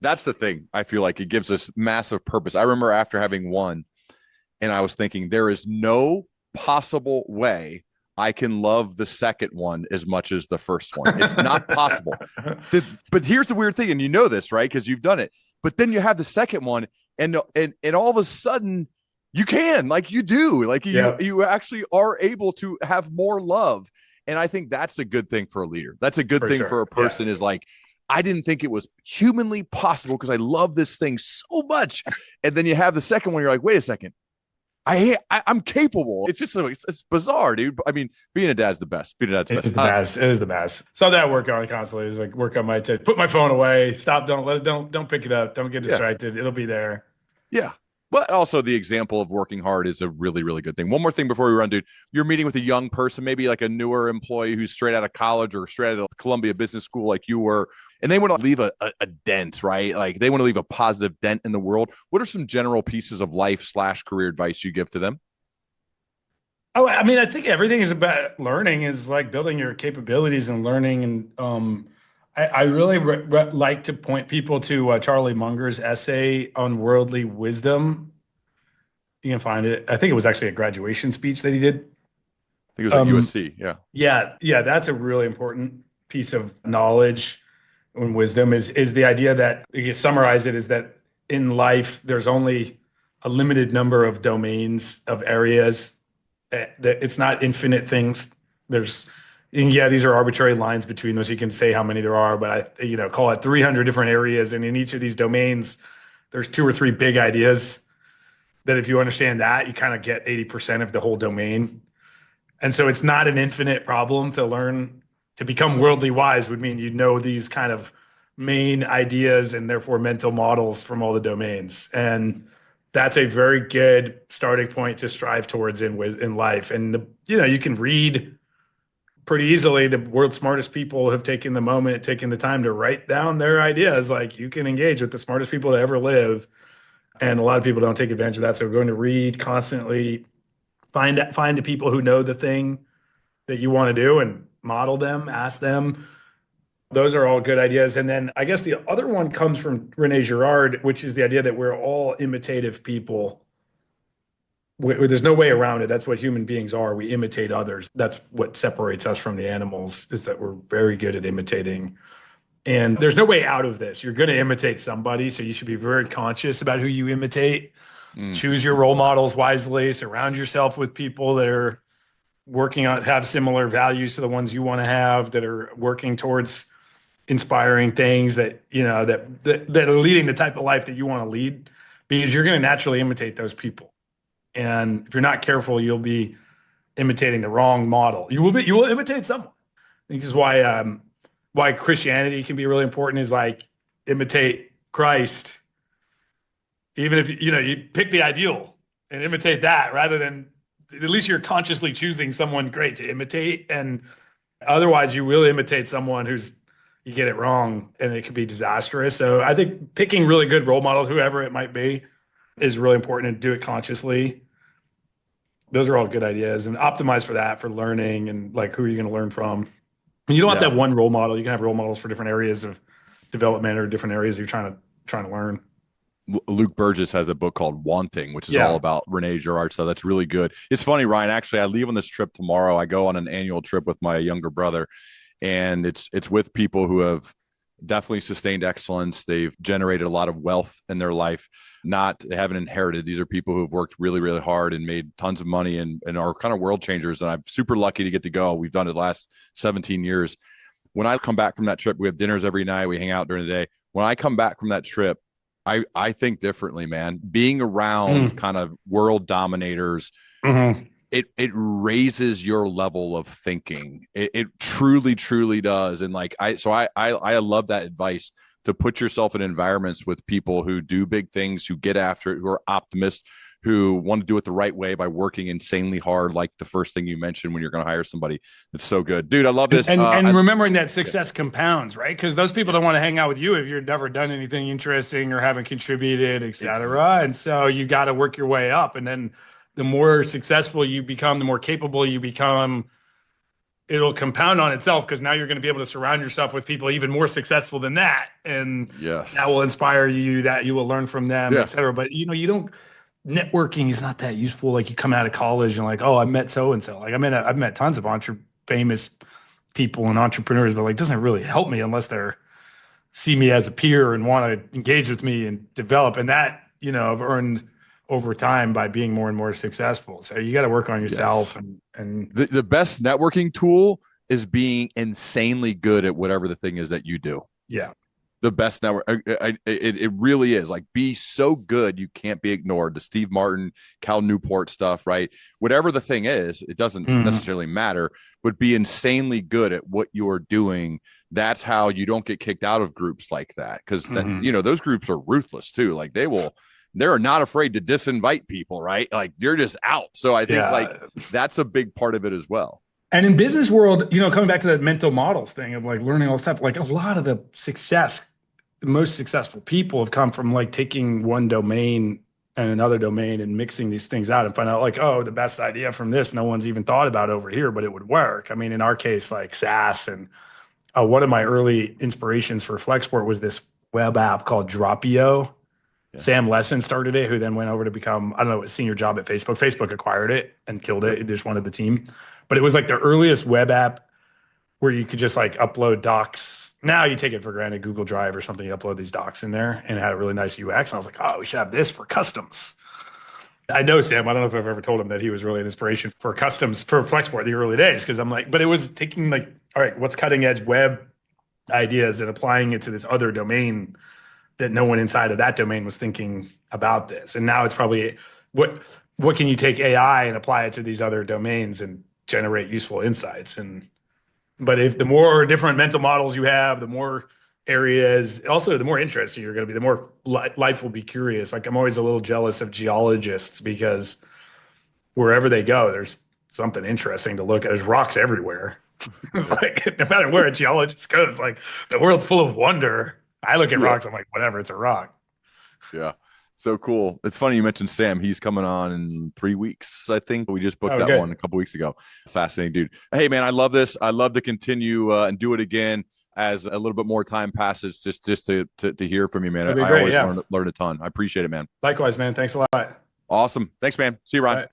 That's the thing. I feel like it gives us massive purpose. I remember after having one, and I was thinking, there is no possible way I can love the second one as much as the first one. It's not possible. But here's the weird thing, and you know this, right? Because you've done it. But then you have the second one, and all of a sudden you can, like you do, like you actually are able to have more love. And I think that's a good thing for a leader. That's a good thing for a person is like, I didn't think it was humanly possible because I love this thing so much. And then you have the second one, you're like, wait a second. I'm capable. It's just it's bizarre, dude. I mean, being a dad's the best. Being a dad's the best. It's the best. It is the best. So that I work on constantly is like work on my put my phone away. Stop. Don't pick it up. Don't get distracted. It'll be there. Yeah. But also the example of working hard is a really, really good thing. One more thing before we run, dude. You're meeting with a young person, maybe like a newer employee who's straight out of college or straight out of Columbia Business School like you were, and they want to leave a dent, right? Like they want to leave a positive dent in the world. What are some general pieces of life/career advice you give to them? Oh, I mean, I think everything is about learning, is like building your capabilities and learning. And I really like to point people to Charlie Munger's essay on worldly wisdom. You can find it. I think it was actually a graduation speech that he did. I think it was at USC. Yeah. That's a really important piece of knowledge and wisdom is the idea that you summarize it is that in life, there's only a limited number of domains of areas. It's not infinite things. There's, and yeah, these are arbitrary lines between those. You can say how many there are, but call it 300 different areas. And in each of these domains, there's two or three big ideas that if you understand that, you kind of get 80% of the whole domain. And so it's not an infinite problem to learn. To become worldly wise would mean you know these kind of main ideas and therefore mental models from all the domains. And that's a very good starting point to strive towards in life. And you can read pretty easily. The world's smartest people have taken the moment, taken the time to write down their ideas. Like, you can engage with the smartest people to ever live. And a lot of people don't take advantage of that. So we're going to read constantly, find the people who know the thing that you want to do and model them, ask them. Those are all good ideas. And then I guess the other one comes from Rene Girard, which is the idea that we're all imitative people. There's no way around it. That's what human beings are. We imitate others. That's what separates us from the animals, is that we're very good at imitating. And there's no way out of this. You're going to imitate somebody, so you should be very conscious about who you imitate. Choose your role models wisely. Surround yourself with people that are working on, have similar values to the ones you want to have, that are working towards inspiring things that are leading the type of life that you want to lead, because you're going to naturally imitate those people. And if you're not careful, you'll be imitating the wrong model. You will imitate someone. I think this is why Christianity can be really important, is like, imitate Christ. Even if you pick the ideal and imitate that, rather than, at least you're consciously choosing someone great to imitate. And otherwise you will imitate someone you get it wrong, and it could be disastrous. So I think picking really good role models, whoever it might be, is really important, to do it consciously. Those are all good ideas, and optimize for that, for learning, and like, who are you going to learn from? And you don't have to have one role model. You can have role models for different areas of development or different areas you're trying to learn. Luke Burgess has a book called Wanting, which is all about Rene Girard. So that's really good. It's funny, Ryan, actually, I leave on this trip tomorrow. I go on an annual trip with my younger brother, and it's with people who have definitely sustained excellence. They've generated a lot of wealth in their life. They haven't inherited. These are people who've worked really, really hard and made tons of money and are kind of world changers. And I'm super lucky to get to go. We've done it the last 17 years. When I come back from that trip, we have dinners every night. We hang out during the day. When I come back from that trip, I think differently, man. Being around kind of world dominators, it raises your level of thinking. It truly, truly does. And like, I love that advice, to put yourself in environments with people who do big things, who get after it, who are optimists, who want to do it the right way by working insanely hard, like the first thing you mentioned when you're going to hire somebody. It's so good. Dude, I love this. And remembering that success compounds, right? Because those people don't want to hang out with you if you've never done anything interesting or haven't contributed, et cetera. And so you got to work your way up. And then the more successful you become, the more capable you become, it'll compound on itself, because now you're going to be able to surround yourself with people even more successful than that. And that will inspire you, that you will learn from them, et cetera. But networking is not that useful. Like, you come out of college and like, oh, I met so-and-so. Like, I've met tons of famous people and entrepreneurs, but like, doesn't really help me unless they're see me as a peer and want to engage with me and develop. And that, I've earned over time by being more and more successful. So you got to work on yourself. And the best networking tool is being insanely good at whatever the thing is that you do. Yeah. The best network. It really is. Like, be so good you can't be ignored. The Steve Martin, Cal Newport stuff, right? Whatever the thing is, it doesn't necessarily matter, but be insanely good at what you're doing. That's how you don't get kicked out of groups like that. Because those groups are ruthless too. Like, they're not afraid to disinvite people, right? Like, you're just out. So I think that's a big part of it as well. And in business world, coming back to that mental models thing of like learning all this stuff, like a lot of the most successful people have come from like taking one domain and another domain and mixing these things out and find out like, oh, the best idea from this, no one's even thought about over here, but it would work. I mean, in our case, like SaaS, and one of my early inspirations for Flexport was this web app called Dropio. Sam Lesson started it, who then went over to become, I don't know, a senior job at Facebook. Facebook acquired it and killed it. It just wanted the team. But it was like the earliest web app where you could just like upload docs. Now you take it for granted, Google Drive or something, you upload these docs in there, and it had a really nice UX. And I was like, oh, we should have this for customs. I know Sam. I don't know if I've ever told him that he was really an inspiration for customs for Flexport in the early days. Because I'm like, but it was taking like, all right, what's cutting edge web ideas and applying it to this other domain that no one inside of that domain was thinking about this. And now it's probably what can you take AI and apply it to these other domains and generate useful insights? And but if the more different mental models you have, the more areas, also the more interesting you're going to be, the more life will be curious. Like I'm always a little jealous of geologists because wherever they go, there's something interesting to look at. There's rocks everywhere. It's like no matter where a geologist goes, like the world's full of wonder. I look at Yeah. rocks, I'm like, whatever, it's a rock. Yeah. So cool. It's funny you mentioned Sam. He's coming on in 3 weeks, I think. We just booked Oh, that one a good. couple weeks ago. Fascinating dude. Hey, man, I love this. I love to continue and do it again as a little bit more time passes, just to hear from you, man. That'd be I great. always Yeah. learn a ton. I appreciate it, man. Likewise, man. Thanks a lot. Awesome. Thanks, man. See you, Ron. Bye.